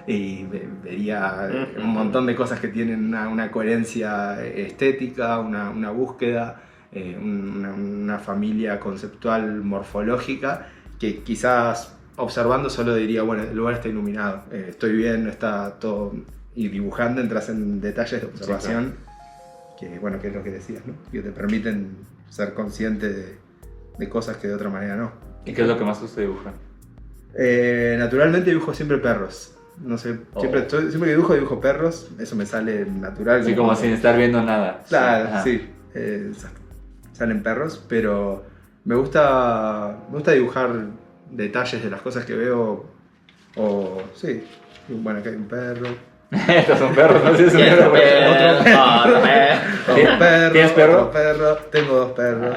y vería un montón de cosas que tienen una coherencia estética, una búsqueda, una familia conceptual morfológica que quizás observando solo diría, bueno, el lugar está iluminado, estoy bien, está todo, y dibujando entras en detalles de observación, sí, claro. Que es lo que decías, ¿no? Que te permiten ser consciente de cosas que de otra manera no. ¿Y qué es lo que más te gusta dibujar? Naturalmente dibujo siempre perros. No sé, siempre que dibujo perros, eso me sale natural. Sí, como sin estar viendo nada. Claro, sí, salen perros, pero me gusta dibujar detalles de las cosas que veo, sí, bueno, acá hay un perro. Estos son perros, no sé si es un perro. ¿Tienes perro? Otro perro, tengo 2 perros.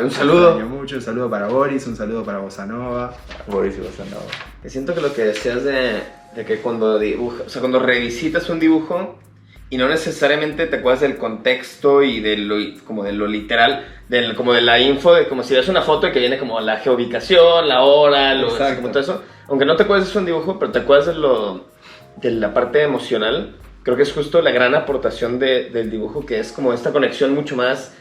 Un saludo. Un saludo para Boris, un saludo para Bossa Nova. Boris y Bossa Nova. Siento que lo que decías de que cuando dibujas, o sea, cuando revisitas un dibujo y no necesariamente te acuerdas del contexto y de lo literal, como de la info, de como si ves una foto y que viene como la geoubicación, la hora, como todo eso, aunque no te acuerdes de un dibujo, pero te acuerdas de la parte emocional, creo que es justo la gran aportación del dibujo, que es como esta conexión mucho más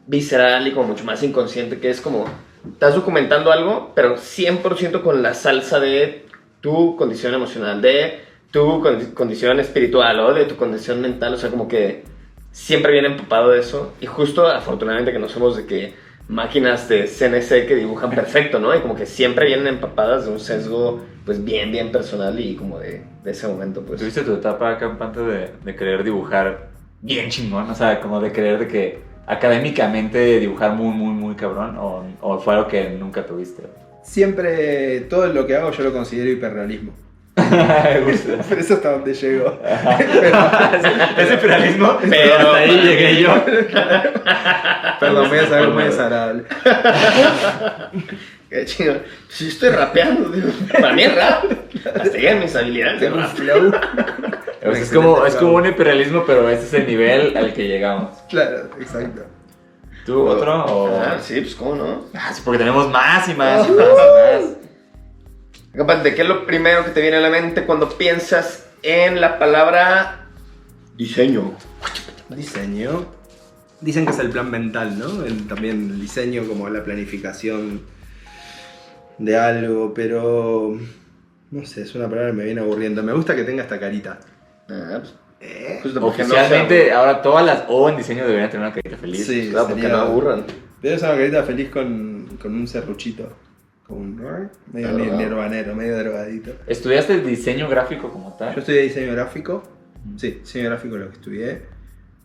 visceral y como mucho más inconsciente, que es como estás documentando algo, pero 100% con la salsa de tu condición emocional, de tu condición espiritual o de tu condición mental, o sea, como que siempre viene empapado de eso. Y justo, afortunadamente, que no somos de que máquinas de CNC que dibujan perfecto, ¿no? Y como que siempre vienen empapadas de un sesgo, pues, bien personal y como de ese momento, pues. ¿Tuviste tu etapa campante de querer dibujar bien chingón? O sea, como de querer de que académicamente dibujar muy cabrón, o fue algo que nunca tuviste? Siempre, todo lo que hago yo lo considero hiperrealismo. Me gusta. Pero eso hasta donde llego. Es hiperrealismo, pero hasta ahí llegué yo. Perdón, voy a saber muy desagradable. Qué chido. Si estoy rapeando, digo, para mí es rap. Hasta llegan mis habilidades de rap. Es como un hiperrealismo, pero ese es el nivel al que llegamos. Claro, exacto. ¿Tú otro? O... sí, pues cómo no. Sí, porque tenemos más y más. Capaz, ¿de qué es lo primero que te viene a la mente cuando piensas en la palabra diseño? Diseño. Dicen que es el plan mental, ¿no? También el diseño como la planificación de algo, pero no sé, es una palabra que me viene aburriendo. Me gusta que tenga esta carita. Pues, justo porque oficialmente, ahora todas las O en diseño deberían tener una carita feliz. Sí, claro, porque no aburran. Debe ser una carita feliz con un serruchito. Medio nirvanero, medio drogadito. ¿Estudiaste diseño gráfico como tal? Yo estudié diseño gráfico. Sí, diseño gráfico es lo que estudié.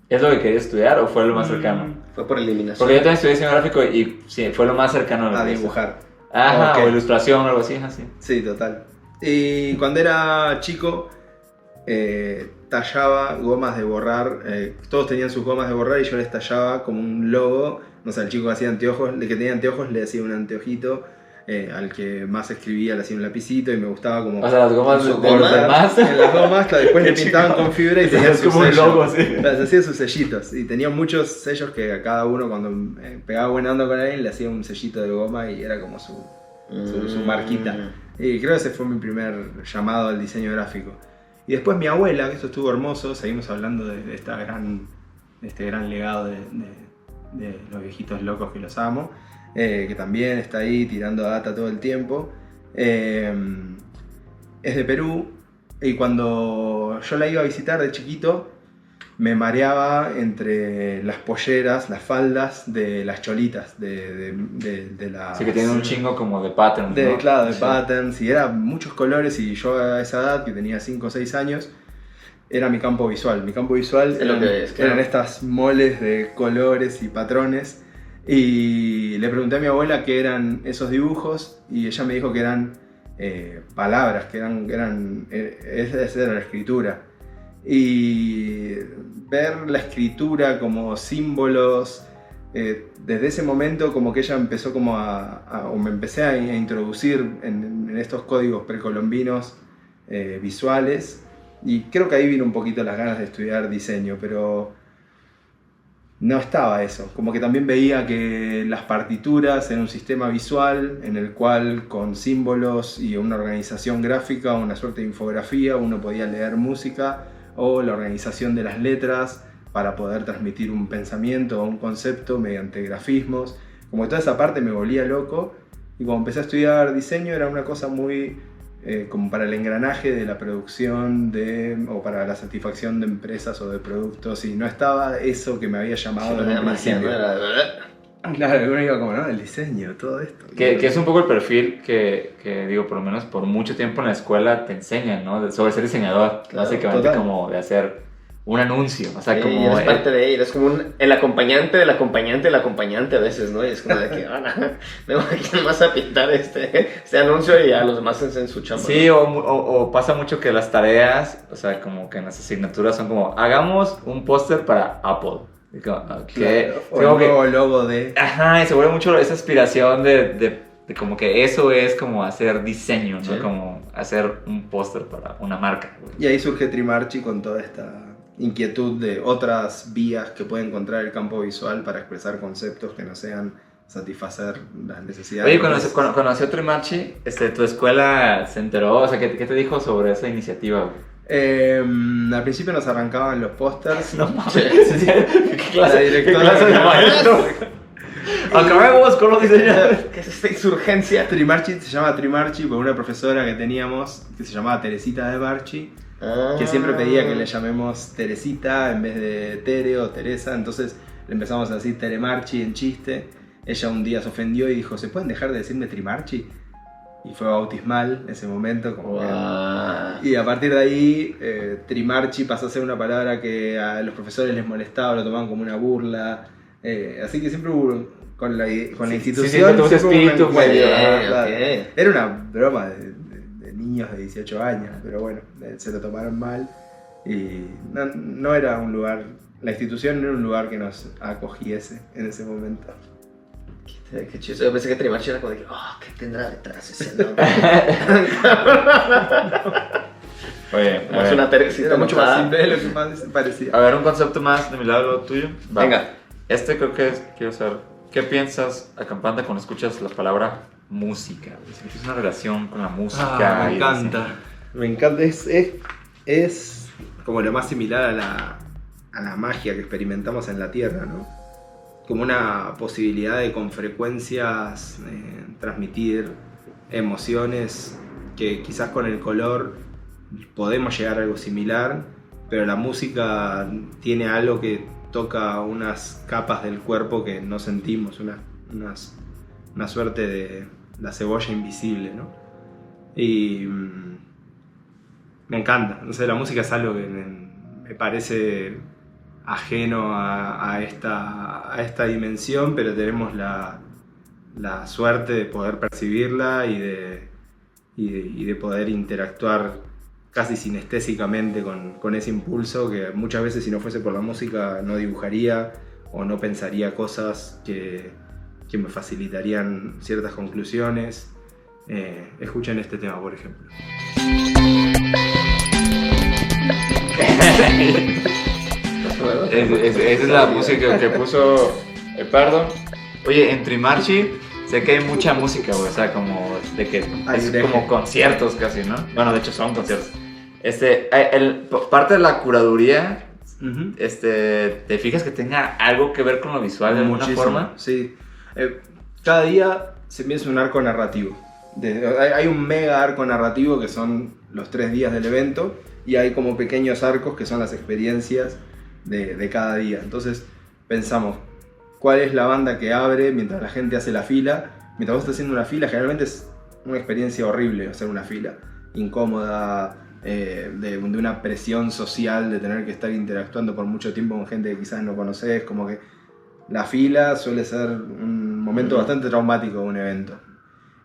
¿Es lo que querías estudiar o fue lo más cercano? Fue por eliminación. Porque yo también estudié diseño gráfico y sí, fue lo más cercano a dibujar. Ajá, Okay. O ilustración o algo así, así. Sí, total. Y cuando era chico, tallaba gomas de borrar. Todos tenían sus gomas de borrar y yo les tallaba como un logo. No sé, al chico que hacía anteojos, el que tenía anteojos le hacía un anteojito. Al que más escribía le hacía un lapicito y me gustaba como... O sea, las gomas de los demás. En las gomas, claro, después le pintaban con fibra y tenían Es sus como un sellos. logo, sí. Les hacía sus sellitos. Y tenía muchos sellos que a cada uno cuando pegaba buena onda con alguien le hacía un sellito de goma y era como su marquita. Y creo que ese fue mi primer llamado al diseño gráfico. Y después mi abuela, que esto estuvo hermoso, seguimos hablando de este gran legado de los viejitos locos que los amo. Que también está ahí tirando data todo el tiempo. Es de Perú y cuando yo la iba a visitar de chiquito me mareaba entre las polleras, las faldas de las cholitas de las... Sí, que tienen un chingo como de patterns, ¿no? Claro, de patterns, y eran muchos colores y yo a esa edad, que tenía 5 o 6 años, era mi campo visual. Mi campo visual eran estas moles de colores y patrones. Y le pregunté a mi abuela qué eran esos dibujos y ella me dijo que eran palabras, que esa era la escritura. Y ver la escritura como símbolos, desde ese momento como que ella empezó como o me empecé a introducir en estos códigos precolombinos visuales, y creo que ahí vino un poquito las ganas de estudiar diseño, pero no estaba eso. Como que también veía que las partituras eran un sistema visual en el cual con símbolos y una organización gráfica, una suerte de infografía, uno podía leer música, o la organización de las letras para poder transmitir un pensamiento o un concepto mediante grafismos. Como que toda esa parte me volvía loco, y cuando empecé a estudiar diseño era una cosa muy como para el engranaje de la producción o para la satisfacción de empresas o de productos, y no estaba eso que me había llamado Sí, desde un principio. Claro, uno iba como, ¿no? El diseño, todo esto. Que es un poco el perfil que digo, por lo menos por mucho tiempo en la escuela te enseñan, ¿no? Sobre ser diseñador, Claro, básicamente total. como de hacer un anuncio, o sea, Sí, como... eres parte de él, eres como el acompañante del acompañante del acompañante a veces, ¿no? Y es como de que, me voy a más a pintar este anuncio y a los demás en su chamba. Sí, o pasa mucho que las tareas, o sea, como que en las asignaturas son como, hagamos un póster para Apple. Y como, ok. Claro, o Como el que- nuevo logo de... Ajá, y se vuelve mucho esa aspiración de como que eso es como hacer diseño, ¿no? Sí. Como hacer un póster para una marca. güey. Y ahí surge Trimarchi con toda esta inquietud de otras vías que puede encontrar el campo visual para expresar conceptos que no sean satisfacer las necesidades. Oye, cuando conoció Trimarchi, tu escuela se enteró, o sea, ¿qué te dijo sobre esa iniciativa? Güey? Al principio nos arrancaban los pósters. No mames, Sí. ¿qué clase, La directora- qué clase de maestro? Acabemos con los diseñadores. ¿Qué es esta insurgencia? Trimarchi se llama Trimarchi por una profesora que teníamos que se llamaba Teresita de Marchi, que siempre pedía que le llamemos Teresita en vez de Tere o Teresa, entonces le empezamos a decir Teremarchi en chiste. Ella un día se ofendió y dijo, ¿se pueden dejar de decirme Trimarchi? Y fue bautismal en ese momento. Como que- Wow. Y a partir de ahí, Trimarchi pasó a ser una palabra que a los profesores les molestaba, lo tomaban como una burla. Así que siempre hubo, con la institución, siempre tuvo ese siempre hubo un espíritu encuentro, medio, claro. ok. Era una broma de niños de 18 años, pero bueno, se lo tomaron mal. Y no era un lugar, la institución no era un lugar que nos acogiese en ese momento. Qué chido. Yo pensé que Trimarchi era como de, ¿qué tendrá detrás ese nombre? Oye, Es una Teresita Era mucho más enojada. simple de lo que más parecía. a ver, un concepto más de mi lado, lo tuyo. Va. Venga. Creo que quiero saber, ¿qué piensas, acampante, cuando escuchas la palabra música? Si tienes una relación con la música. Me y encanta. Me encanta. Es como lo más similar a la magia que experimentamos en la Tierra, ¿no? Como una posibilidad de con frecuencias transmitir emociones que quizás con el color podemos llegar a algo similar, pero la música tiene algo que toca unas capas del cuerpo que no sentimos, una suerte de la cebolla invisible, ¿no? Y me encanta, no sé, la música es algo que me parece ajeno a esta dimensión, pero tenemos la suerte de poder percibirla y de poder interactuar casi sinestésicamente con ese impulso que muchas veces, si no fuese por la música, no dibujaría o no pensaría cosas que me facilitarían ciertas conclusiones. Escuchen este tema, por ejemplo. Esa es la música que puso Pardo. Oye, en Trimarchi sé que hay mucha música, güey, o sea, como de que Hay es un eje. como conciertos casi, ¿no? Bueno, de hecho son conciertos. Parte de la curaduría, ¿te fijas que tenga algo que ver con lo visual de alguna Muchísimo, forma? sí. Cada día se empieza un arco narrativo. Hay un mega arco narrativo que son los 3 días del evento y hay como pequeños arcos que son las experiencias de cada día. Entonces pensamos, ¿cuál es la banda que abre mientras la gente hace la fila? Mientras vos estás haciendo una fila, generalmente es una experiencia horrible hacer una fila, incómoda, de una presión social de tener que estar interactuando por mucho tiempo con gente que quizás no conoces, como que la fila suele ser un momento bastante traumático de un evento.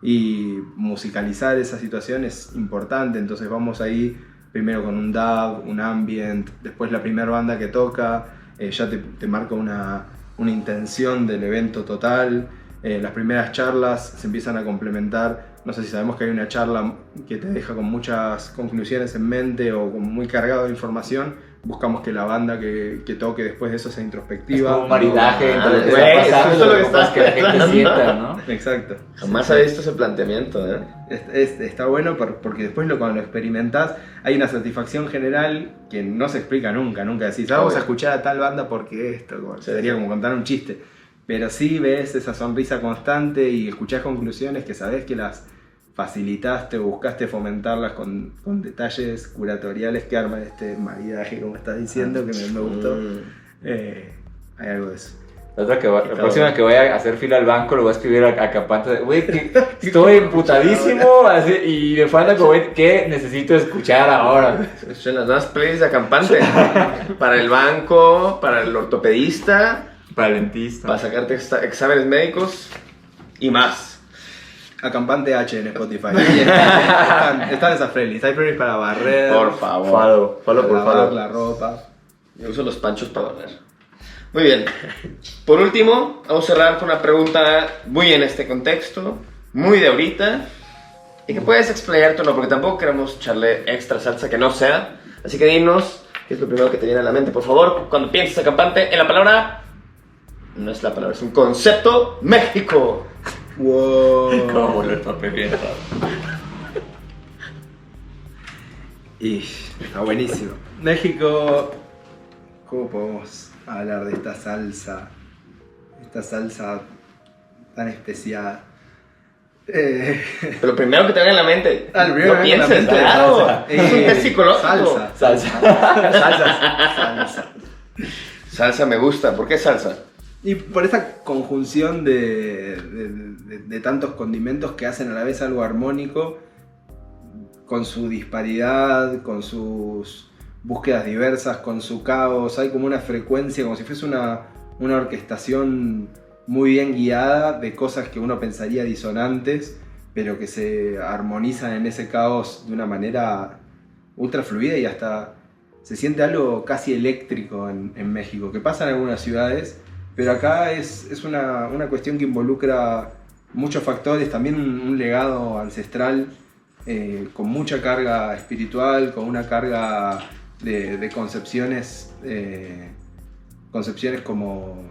Y musicalizar esa situación es importante, entonces vamos ahí primero con un dub, un ambient, después la primera banda que toca, ya te marca una intención del evento total. Las primeras charlas se empiezan a complementar. No sé si sabemos que hay una charla que te deja con muchas conclusiones en mente o como muy cargado de información. Buscamos que la banda que toque después de eso sea Es introspectiva. como un maridaje entre lo que güey, está pasando eso es y lo lo que que pasa está que la gente tratando. sienta, ¿no? Exacto. Jamás había visto ese planteamiento, ¿eh? Está bueno porque después cuando lo experimentás hay una satisfacción general que no se explica nunca decís, vamos Obvio. a escuchar a tal banda porque esto, Sí, sería sí. como contar un chiste, pero sí ves esa sonrisa constante y escuchás conclusiones que sabés que las facilitaste o buscaste fomentarlas con detalles curatoriales que arman este maridaje, como estás diciendo, que me gustó. Hay algo de eso. La próxima que vaya a hacer fila al banco, lo voy a escribir a Campante. Güey, estoy emputadísimo. Así, y me falta como, güey, ¿qué necesito escuchar ahora? Son las nuevas playlists de Acampante. Para el banco, para el ortopedista, Para el dentista. para sacarte exámenes médicos y más. Acampante H en Spotify. Y están esas playlists. Hay playlists para barrer. Por favor. Follow por lavar follow. la ropa. Yo uso los panchos para barrer. Muy bien. Por último, vamos a cerrar con una pregunta muy en este contexto, muy de ahorita, y que puedes explayarte o no, porque tampoco queremos echarle extra salsa que no sea. Así que dinos qué es lo primero que te viene a la mente, por favor, cuando pienses Acampante en la palabra. No es la palabra, es un concepto: México. Wow. ¿Cómo volver papel bien raro? Y está buenísimo. México, ¿cómo podemos hablar de esta salsa? Esta salsa tan especial. Pero primero que te venga en la mente. Lo primero No que me viene a la pienses, mente es claro. salsa. Es un test psicológico. Salsa. Salsa. Salsa me gusta. ¿Por qué salsa? Y por esa conjunción de tantos condimentos que hacen a la vez algo armónico, con su disparidad, con sus búsquedas diversas, con su caos, hay como una frecuencia, como si fuese una orquestación muy bien guiada de cosas que uno pensaría disonantes, pero que se armonizan en ese caos de una manera ultra fluida y hasta se siente algo casi eléctrico en México, que pasa en algunas ciudades. Pero acá es una cuestión que involucra muchos factores, también un legado ancestral con mucha carga espiritual, con una carga de concepciones como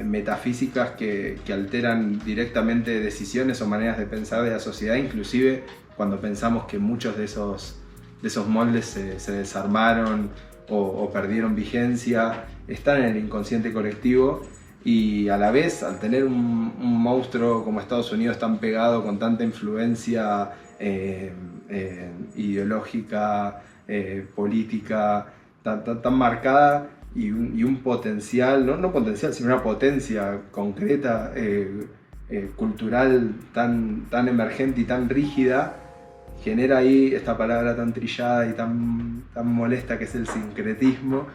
metafísicas que alteran directamente decisiones o maneras de pensar de la sociedad, inclusive cuando pensamos que muchos de esos moldes se desarmaron o perdieron vigencia, están en el inconsciente colectivo, y a la vez, al tener un monstruo como Estados Unidos tan pegado, con tanta influencia ideológica, política, tan marcada, y un potencial, no potencial, sino una potencia concreta, cultural tan emergente y tan rígida, genera ahí esta palabra tan trillada y tan molesta que es el sincretismo.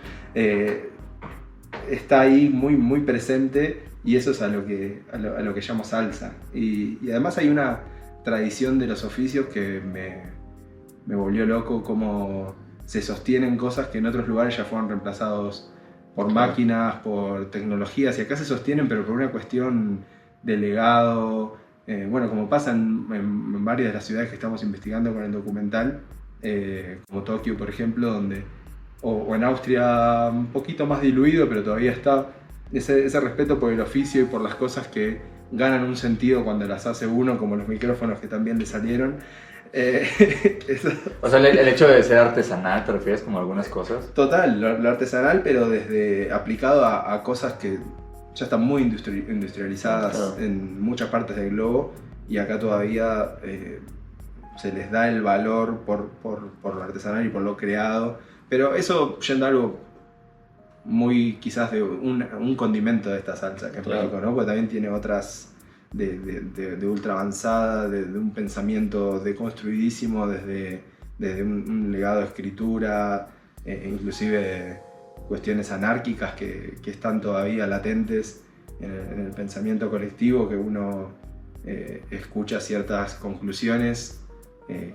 Está ahí muy presente, y eso es a lo que llamo salsa. Y además hay una tradición de los oficios que me volvió loco, como se sostienen cosas que en otros lugares ya fueron reemplazados por máquinas, por tecnologías, y acá se sostienen pero por una cuestión de legado. Bueno, como pasa en varias de las ciudades que estamos investigando con el documental, como Tokio, por ejemplo, o en Austria un poquito más diluido, pero todavía está ese respeto por el oficio y por las cosas que ganan un sentido cuando las hace uno, como los micrófonos que también le salieron. O sea, el hecho de ser artesanal, ¿te refieres como a algunas cosas? Total, lo artesanal, pero desde aplicado a cosas que ya están muy industrializadas, claro, en muchas partes del globo, y acá todavía se les da el valor por lo artesanal y por lo creado. Pero eso yendo a algo muy quizás de un condimento de esta salsa, que es México, ¿no? Porque también tiene otras de ultra avanzada, de un pensamiento deconstruidísimo desde un legado de escritura, inclusive cuestiones anárquicas que están todavía latentes en el pensamiento colectivo, que uno escucha ciertas conclusiones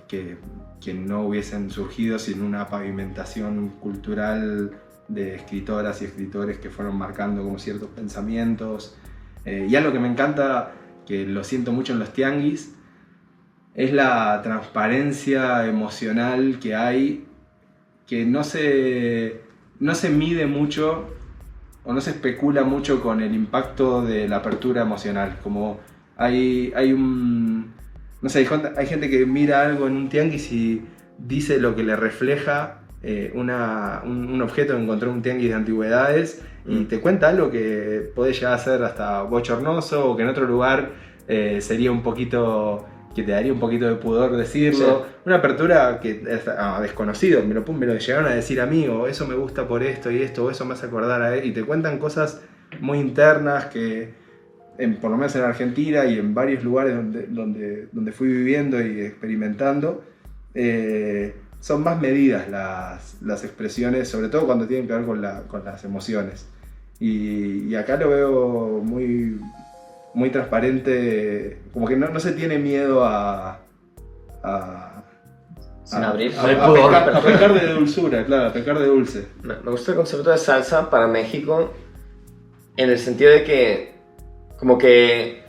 que no hubiesen surgido sin una pavimentación cultural de escritoras y escritores que fueron marcando como ciertos pensamientos. Y algo que me encanta, que lo siento mucho en los tianguis, es la transparencia emocional que hay, que no se mide mucho o no se especula mucho con el impacto de la apertura emocional. Como hay no sé, hay gente que mira algo en un tianguis y dice lo que le refleja un objeto que encontró en un tianguis de antigüedades, y te cuenta algo que puede llegar a ser hasta bochornoso, o que en otro lugar sería un poquito, que te daría un poquito de pudor decirlo. Sí. Una apertura que desconocido, me lo llegaron a decir a mí, o eso me gusta por esto y esto, o eso me hace acordar a él, y te cuentan cosas muy internas que, por lo menos en Argentina y en varios lugares donde fui viviendo y experimentando, son más medidas las expresiones, sobre todo cuando tienen que ver con las emociones. Y acá lo veo muy, muy transparente, como que no se tiene miedo a Sin abrir. a pecar de dulzura, claro, a pecar de dulce. Me gusta el concepto de salsa para México en el sentido de que como que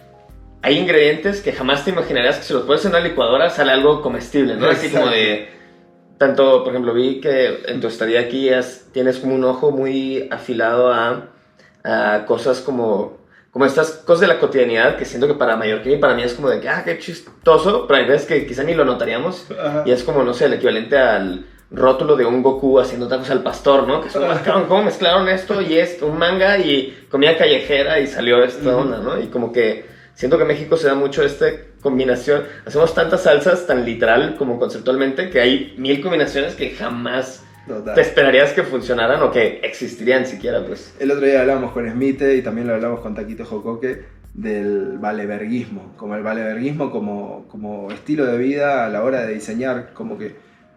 hay ingredientes que jamás te imaginarías que si los pones en una licuadora sale algo comestible, ¿no? Así como de... Tanto, por ejemplo, vi que en tu estadía aquí tienes como un ojo muy afilado a cosas como estas cosas de la cotidianidad que siento que para mallorquín y para mí es como de que, qué chistoso, pero hay veces que quizá ni lo notaríamos. Ajá. Y es como, no sé, el equivalente al rótulo de un Goku haciendo tacos al pastor, ¿no? Que es como, ¿cómo mezclaron esto y esto? Un manga y comida callejera y salió esta onda, ¿no? Y como que siento que en México se da mucho esta combinación. Hacemos tantas salsas tan literal como conceptualmente que hay 1000 combinaciones que jamás te esperarías que funcionaran o que existirían siquiera, pues. El otro día hablábamos con Smite y también lo hablamos con Taquito Jocoque del valeverguismo, como el valeverguismo como estilo de vida a la hora de diseñar, como que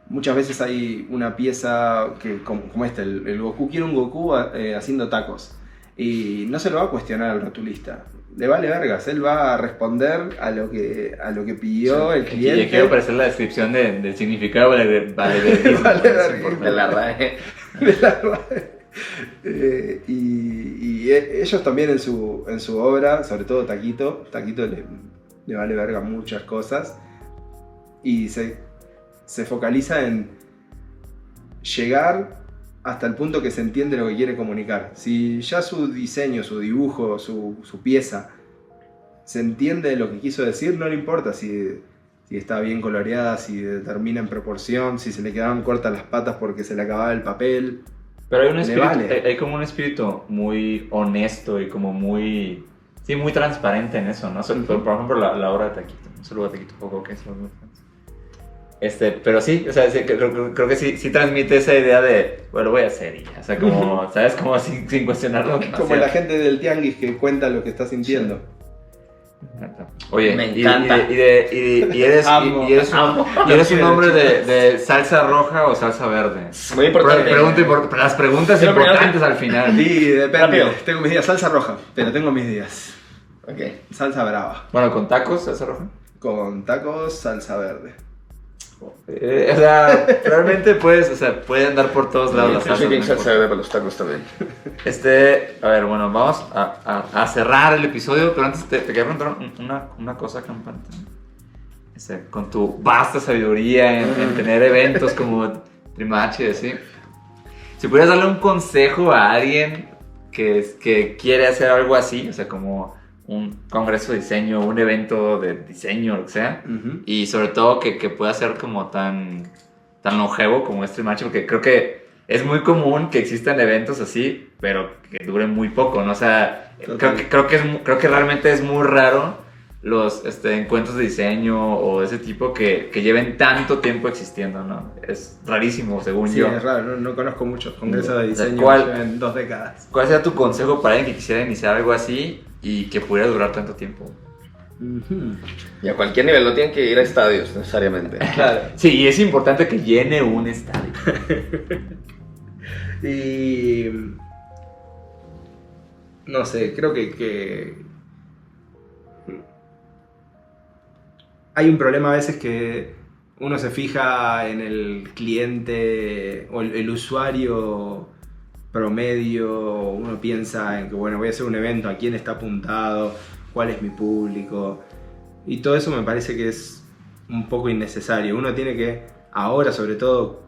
muchas veces hay una pieza que como el Goku quiere un Goku haciendo tacos y no se lo va a cuestionar al rotulista. Le vale vergas, él va a responder a lo que pidió el cliente. Y quiero aparecer la descripción del significado de valeverguismo. De la RAE. De la RAE. Y ellos también en su obra, sobre todo Taquito le vale verga muchas cosas y se focaliza en llegar hasta el punto que se entiende lo que quiere comunicar. Si ya su diseño, su dibujo, su pieza se entiende lo que quiso decir, no le importa si está bien coloreada, si termina en proporción, si se le quedaban cortas las patas porque se le acababa el papel. Pero hay como un espíritu muy honesto y como muy transparente en eso, ¿no? Por ejemplo, la obra de Taquito. Un saludo a Taquito Poco, que es muy fan. Pero sí, o sea, creo que sí transmite esa idea de, bueno, lo voy a hacer y ya, o sea, como, ¿sabes? Como sin cuestionarlo. Como la gente del tianguis que cuenta lo que está sintiendo. Sí. Oye, me encanta. Y eres un hombre de salsa roja o salsa verde. Muy importante. Las preguntas importantes al final. Sí, depende. Rápido. Tengo mis días salsa roja, pero tengo mis días. Ok. Salsa brava. Bueno, ¿con tacos salsa roja? Con tacos, salsa verde. O sea, realmente puede andar por todos lados la salsa. Yo soy bien salsa verde para los tacos también. A ver, bueno, vamos a cerrar el episodio, pero antes te quería preguntar una cosa, Campante. Con tu vasta sabiduría en tener eventos como Trimachi y así, si pudieras darle un consejo a alguien que quiere hacer algo así, o sea, como un congreso de diseño, un evento de diseño, lo que sea, y sobre todo que pueda ser como tan longevo como este Trimachi, porque creo que es muy común que existan eventos así, pero que duren muy poco, ¿no? O sea, creo que realmente es muy raro los encuentros de diseño o de ese tipo que lleven tanto tiempo existiendo, ¿no? Es rarísimo, según yo. Sí, es raro, no conozco muchos congresos de diseño que lleven 2 décadas. ¿Cuál sería tu consejo para alguien que quisiera iniciar algo así y que pudiera durar tanto tiempo? Y a cualquier nivel, no tienen que ir a estadios necesariamente. Claro. Sí, y es importante que llene un estadio. Y no sé, creo que hay un problema a veces que uno se fija en el cliente o el usuario promedio, uno piensa en que bueno, voy a hacer un evento, a quién está apuntado, cuál es mi público, y todo eso me parece que es un poco innecesario. Uno tiene que, ahora sobre todo,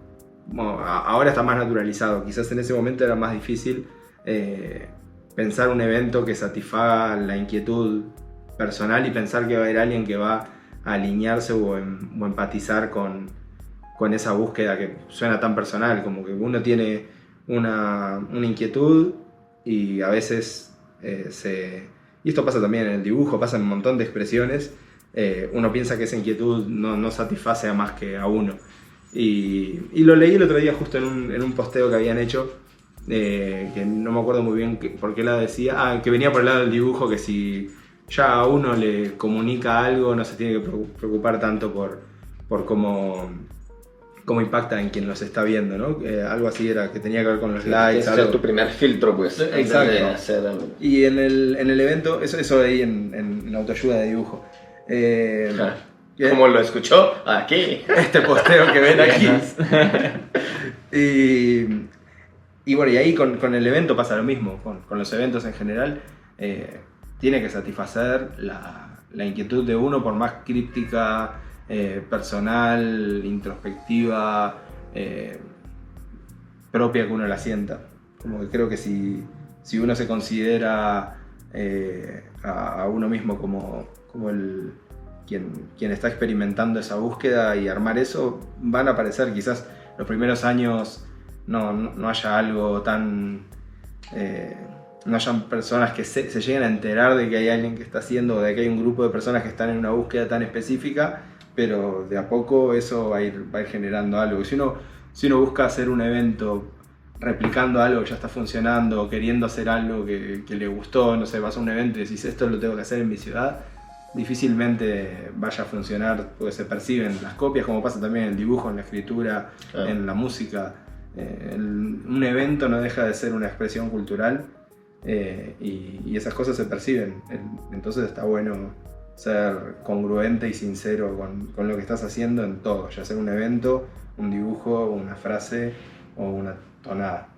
bueno, ahora está más naturalizado, quizás en ese momento era más difícil pensar un evento que satisfaga la inquietud personal y pensar que va a haber alguien que va a alinearse o empatizar con esa búsqueda que suena tan personal, como que uno tiene una inquietud y a veces y esto pasa también en el dibujo, pasa en un montón de expresiones, uno piensa que esa inquietud no satisface a más que a uno. Y lo leí el otro día justo en un posteo que habían hecho que no me acuerdo muy bien por qué lado decía, que venía por el lado del dibujo, que si ya a uno le comunica algo no se tiene que preocupar tanto por cómo impacta en quien los está viendo, ¿no? Algo así era, que tenía que ver con los likes. Ese era tu primer filtro, pues. Exacto. De hacer algo. Y en el evento, eso de ahí en la autoayuda de dibujo. ¿Cómo lo escuchó? Aquí. Este posteo que ven aquí. Y bueno, y ahí con el evento pasa lo mismo, con los eventos en general. Tiene que satisfacer la inquietud de uno, por más críptica, personal, introspectiva, propia que uno la sienta. Como que creo que si uno se considera a uno mismo como quien está experimentando esa búsqueda y armar eso, van a aparecer quizás los primeros años no haya algo tan... no hayan personas que se lleguen a enterar de que hay alguien que está haciendo, o de que hay un grupo de personas que están en una búsqueda tan específica, pero de a poco eso va a ir generando algo. Si uno busca hacer un evento replicando algo que ya está funcionando, o queriendo hacer algo que le gustó, no sé, vas a un evento y decís esto lo tengo que hacer en mi ciudad, difícilmente vaya a funcionar, porque se perciben las copias, como pasa también en el dibujo, en la escritura, en la música. Un evento no deja de ser una expresión cultural, y esas cosas se perciben. Entonces está bueno ser congruente y sincero con lo que estás haciendo en todo, ya sea un evento, un dibujo, una frase o una tonada.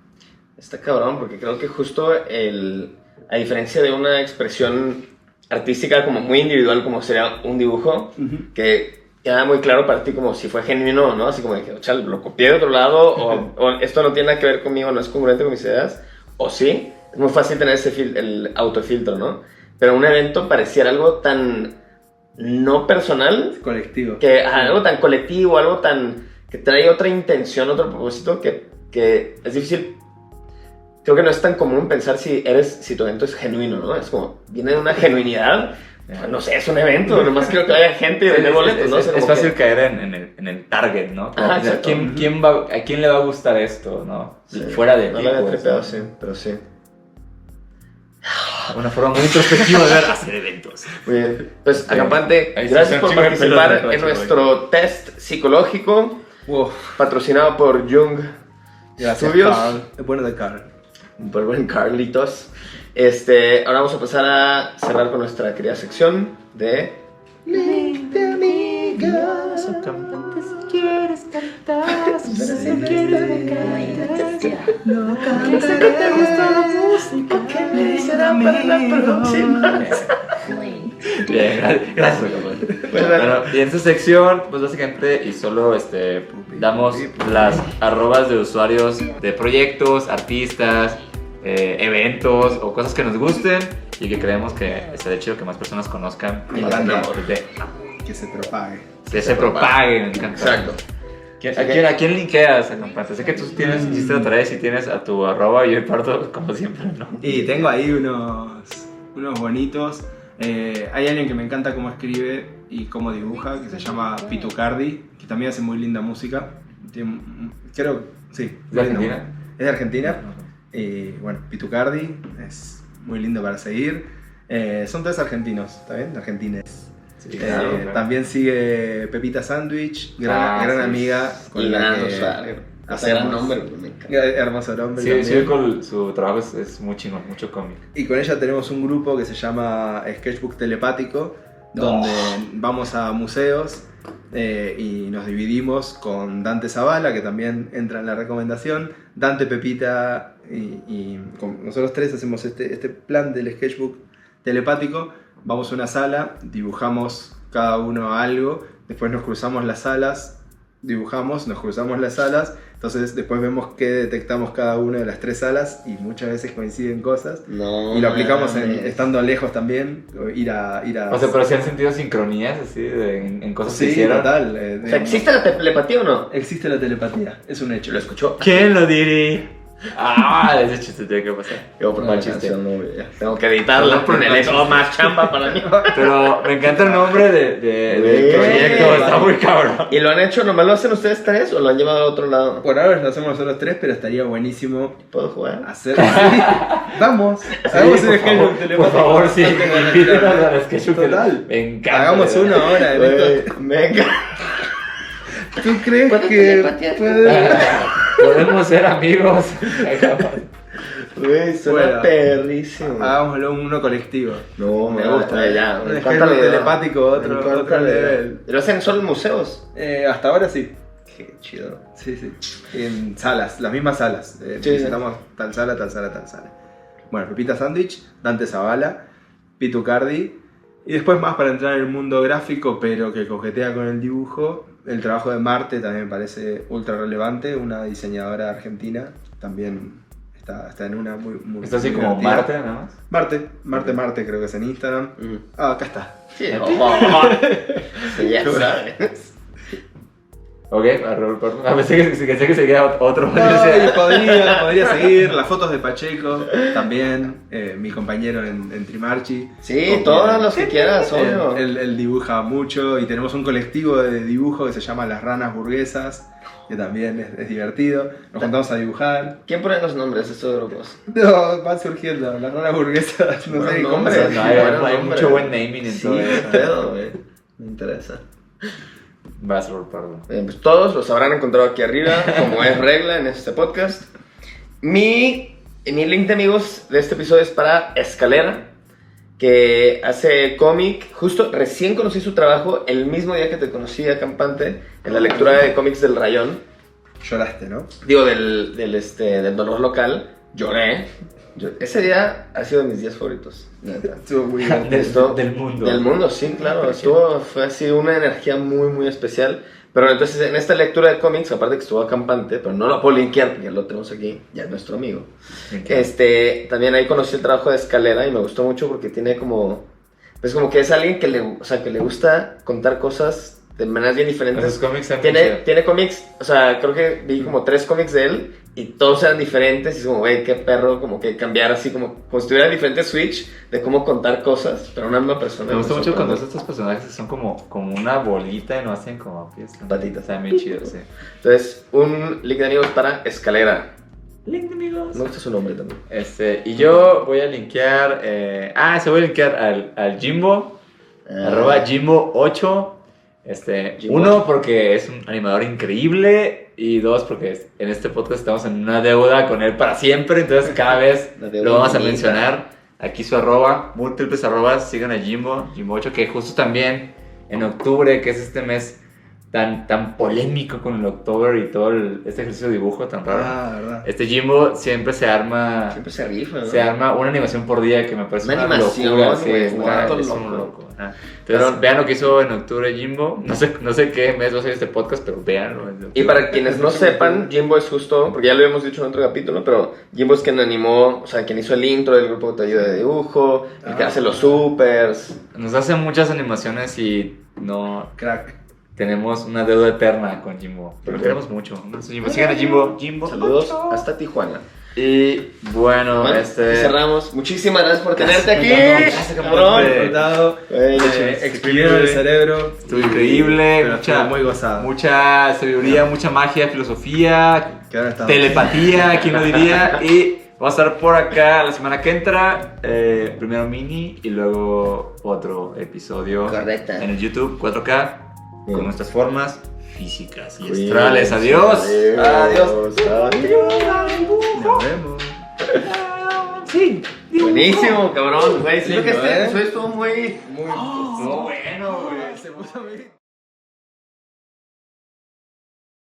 Está cabrón, porque creo que justo a diferencia de una expresión artística como muy individual, como sería un dibujo, que queda muy claro para ti como si fue genuino, ¿no? Así como de que, chal, lo copié de otro lado, o esto no tiene nada que ver conmigo, no es congruente con mis ideas, o sí. Es muy fácil tener el autofiltro, ¿no? Pero un evento pareciera algo tan no personal. Colectivo. Algo tan colectivo, algo tan... que trae otra intención, otro propósito, que es difícil. Creo que no es tan común pensar si tu evento es genuino, ¿no? Es como, viene de una genuinidad. No sé, es un evento, nomás quiero que haya gente y vender boletos, ¿no? Es fácil caer en el target, ¿no? Ajá, ¿A quién le va a gustar esto, no? Sí. Fuera de no ti, la había pues, tripeado, ¿no? sí, pero sí. Una forma muy introspectiva de ver hacer eventos. Muy bien. Pues, Acampante, ahí gracias está, por chico de participar pelota, en chico, nuestro test psicológico, Wow. patrocinado por Jung Studios. Carl. Es bueno de Carl. Por buen Carlitos. Ahora vamos a pasar a cerrar con nuestra querida sección de... Link de amigas. Si quieres cantar, si quieres no cantes, sé que te gusta la música, ¿Qué me será para la próxima? Bien, gracias, Acampante. Bueno, y en esta sección, pues básicamente, y solo damos las arrobas de usuarios de proyectos, artistas, eventos o cosas que nos gusten y que creemos que estaría chido que más personas conozcan. Que se propague. Que se propague, me encanta. Exacto. ¿A quién linkeas, Acampante? Sé que tú hiciste la tarea y si tienes a tu arroba y yo parto como siempre, ¿no? Y tengo ahí unos bonitos. Hay alguien que me encanta cómo escribe y cómo dibuja, que se llama Pitucardi, que también hace muy linda música. Sí. ¿De Argentina? Es de Argentina. Y bueno, Pitucardi es muy lindo para seguir. Son tres argentinos, ¿está bien? Argentines. Sí, claro. También sigue Pepita Sandwich, gran sí. amiga con la que gran nombre, me encanta. hermoso nombre. Sí, también. con su trabajo es muy chingón, mucho cómic. Y con ella tenemos un grupo que se llama Sketchbook Telepático, donde vamos a museos y nos dividimos con Dante Zavala, que también entra en la recomendación. Dante, Pepita y con nosotros tres hacemos este plan del Sketchbook Telepático. Vamos a una sala, dibujamos cada uno algo, después nos cruzamos las salas, dibujamos, nos cruzamos las salas, entonces después vemos qué detectamos cada una de las tres salas y muchas veces coinciden cosas. No, y lo aplicamos estando lejos también, ir a... O sea, pero si han sentido sincronías así en cosas que Sí, hicieron. total. O sea, ¿existe la telepatía o no? Existe la telepatía, es un hecho. ¿Lo escuchó? ¿Quién lo diría? Ese chiste tiene que pasar. Yo por Mal una chiste. canción, no, güey, ya. Tengo que editarla, ponerle eso más chamba para mí. Pero me encanta el nombre del Güey. proyecto, está muy cabrón. ¿Y lo han hecho? ¿Nomás lo hacen ustedes tres o lo han llevado a otro lado? Por ahora lo hacemos nosotros tres, pero estaría buenísimo ¿Puedo jugar? hacer. Sí, vamos. Hagamos un schedule telepático. Por favor, sí. Antes de Invítenos retirarnos. al schedule. Total. Me encanta. Hagamos de verdad. una hora en esto. Güey, venga. ¿Tú crees ¿Puedo que telepatear? puede? Podemos ser amigos. Güey, suena Bueno. perrísimo. Hagámoslo uno colectivo. No, me gusta. ya. Un Me encanta la schedule idea. telepático, Me otro encanta la idea. nivel. ¿Lo hacen solo en museos? Hasta ahora sí. Qué chido. Sí, sí. En salas, las mismas salas. Sí, visitamos tal sala, tal sala, tal sala. Bueno, Pepita Sandwich, Dante Zavala, Pitu Cardi. Y después más para entrar en el mundo gráfico, pero que coquetea con el dibujo. El trabajo de Marte también me parece ultra relevante. Una diseñadora argentina. También está en una muy Está así muy como divertida. Marte, nada más. Marte creo que es en Instagram. Mm. Ah, acá está. Sí, sí, ya sabes. Ok, perdón. Pensé que seguía otro. No, y podría seguir las fotos de Pacheco, también mi compañero en Trimarchi. Sí, todos los que quieras, obvio. Él dibuja mucho y tenemos un colectivo de dibujo que se llama Las Ranas Burguesas, que también es divertido. Nos juntamos a dibujar. ¿Quién pone los nombres de estos grupos? No, van surgiendo, Las Ranas Burguesas, no sé ni cómo nombres. se No, Bueno, hay hombre. mucho buen naming en Sí, todo qué eso. pedo, güey. Me interesa. Vas por perdón. Bien, pues todos los habrán encontrado aquí arriba, como es regla en este podcast. Mi link de amigos de este episodio es para Escalera, que hace cómic. Justo recién conocí su trabajo el mismo día que te conocí, Campante, en la lectura de cómics del Rayón. Lloraste, ¿no? Digo, del dolor local. Lloré. Ese día ha sido de mis días favoritos. Neta. Estuvo muy divertido. Esto- Del mundo. Del mundo, sí, claro. Fue así una energía muy, muy especial. Pero entonces en esta lectura de cómics, aparte que estuvo acampante, pero no lo puedo linkear porque ya lo tenemos aquí, ya es nuestro amigo. También ahí conocí el trabajo de Escalera y me gustó mucho porque tiene como, pues como que es alguien que le gusta contar cosas de maneras bien diferentes. Esos cómics están muy Tiene, chidos. tiene cómics, o sea, creo que vi como 3 cómics de él y todos eran diferentes y es como, güey, qué perro, como que cambiar así como si tuvieran diferentes switch de cómo contar cosas, pero una misma persona. Me gusta mucho sorprende. cuando estos personajes son como una bolita y no hacen como pies. Patitas. Están bien chidos, sí. Entonces, un link de amigos para Escalera. Link de amigos. Me gusta su nombre también. Y yo voy a linkear. Se voy a linkear al Jimbo. Arroba Jimbo8. Jimbo 1 8. porque es un animador increíble. Y 2 porque en este podcast estamos en una deuda con él para siempre. Entonces cada vez La deuda lo vamos a infinita. mencionar. Aquí su arroba, múltiples arrobas. Sigan a Jimbo8, que justo también en octubre, que es este mes tan polémico con el October y todo este ejercicio de dibujo tan raro. verdad. Jimbo siempre se arma. Siempre se rifa, ¿no? Se arma una animación por día que me parece Una una animación, locura. Sí, güey, está- guato es un loco. loco. Ajá. Entonces, vean lo que hizo en octubre Jimbo. No sé qué mes va a ser este podcast, pero véanlo. Y para quienes no sepan, Jimbo es justo, porque ya lo habíamos dicho en otro capítulo, pero Jimbo es quien animó, o sea, quien hizo el intro del grupo de ayuda de dibujo, el que hace los supers. Nos hace muchas animaciones y no Crack. tenemos una deuda eterna con Jimbo. Pero lo queremos mucho. Jimbo. Sigan a Jimbo. Saludos hasta Tijuana. Y bueno, Bueno, y cerramos. Muchísimas gracias por tenerte aquí. Gracias, cabrón. Disfrutado. Güey, Exprimieron el cerebro. Estuvo increíble, Pero estuvo muy gozado. mucha sabiduría, mucha magia, filosofía, Que ahora estamos. telepatía, quién lo diría. Y vamos a estar por acá la semana que entra. Primero mini y luego otro episodio Correcto. en el YouTube 4K Bien. con nuestras formas físicas y Cuídense. astrales. Adiós. Adiós. Nos vemos. Sí. Buenísimo, cabrón. Güey, siento que Lindo, este ¿eh? episodio estuvo muy... Estuvo bueno, güey. Se puso muy-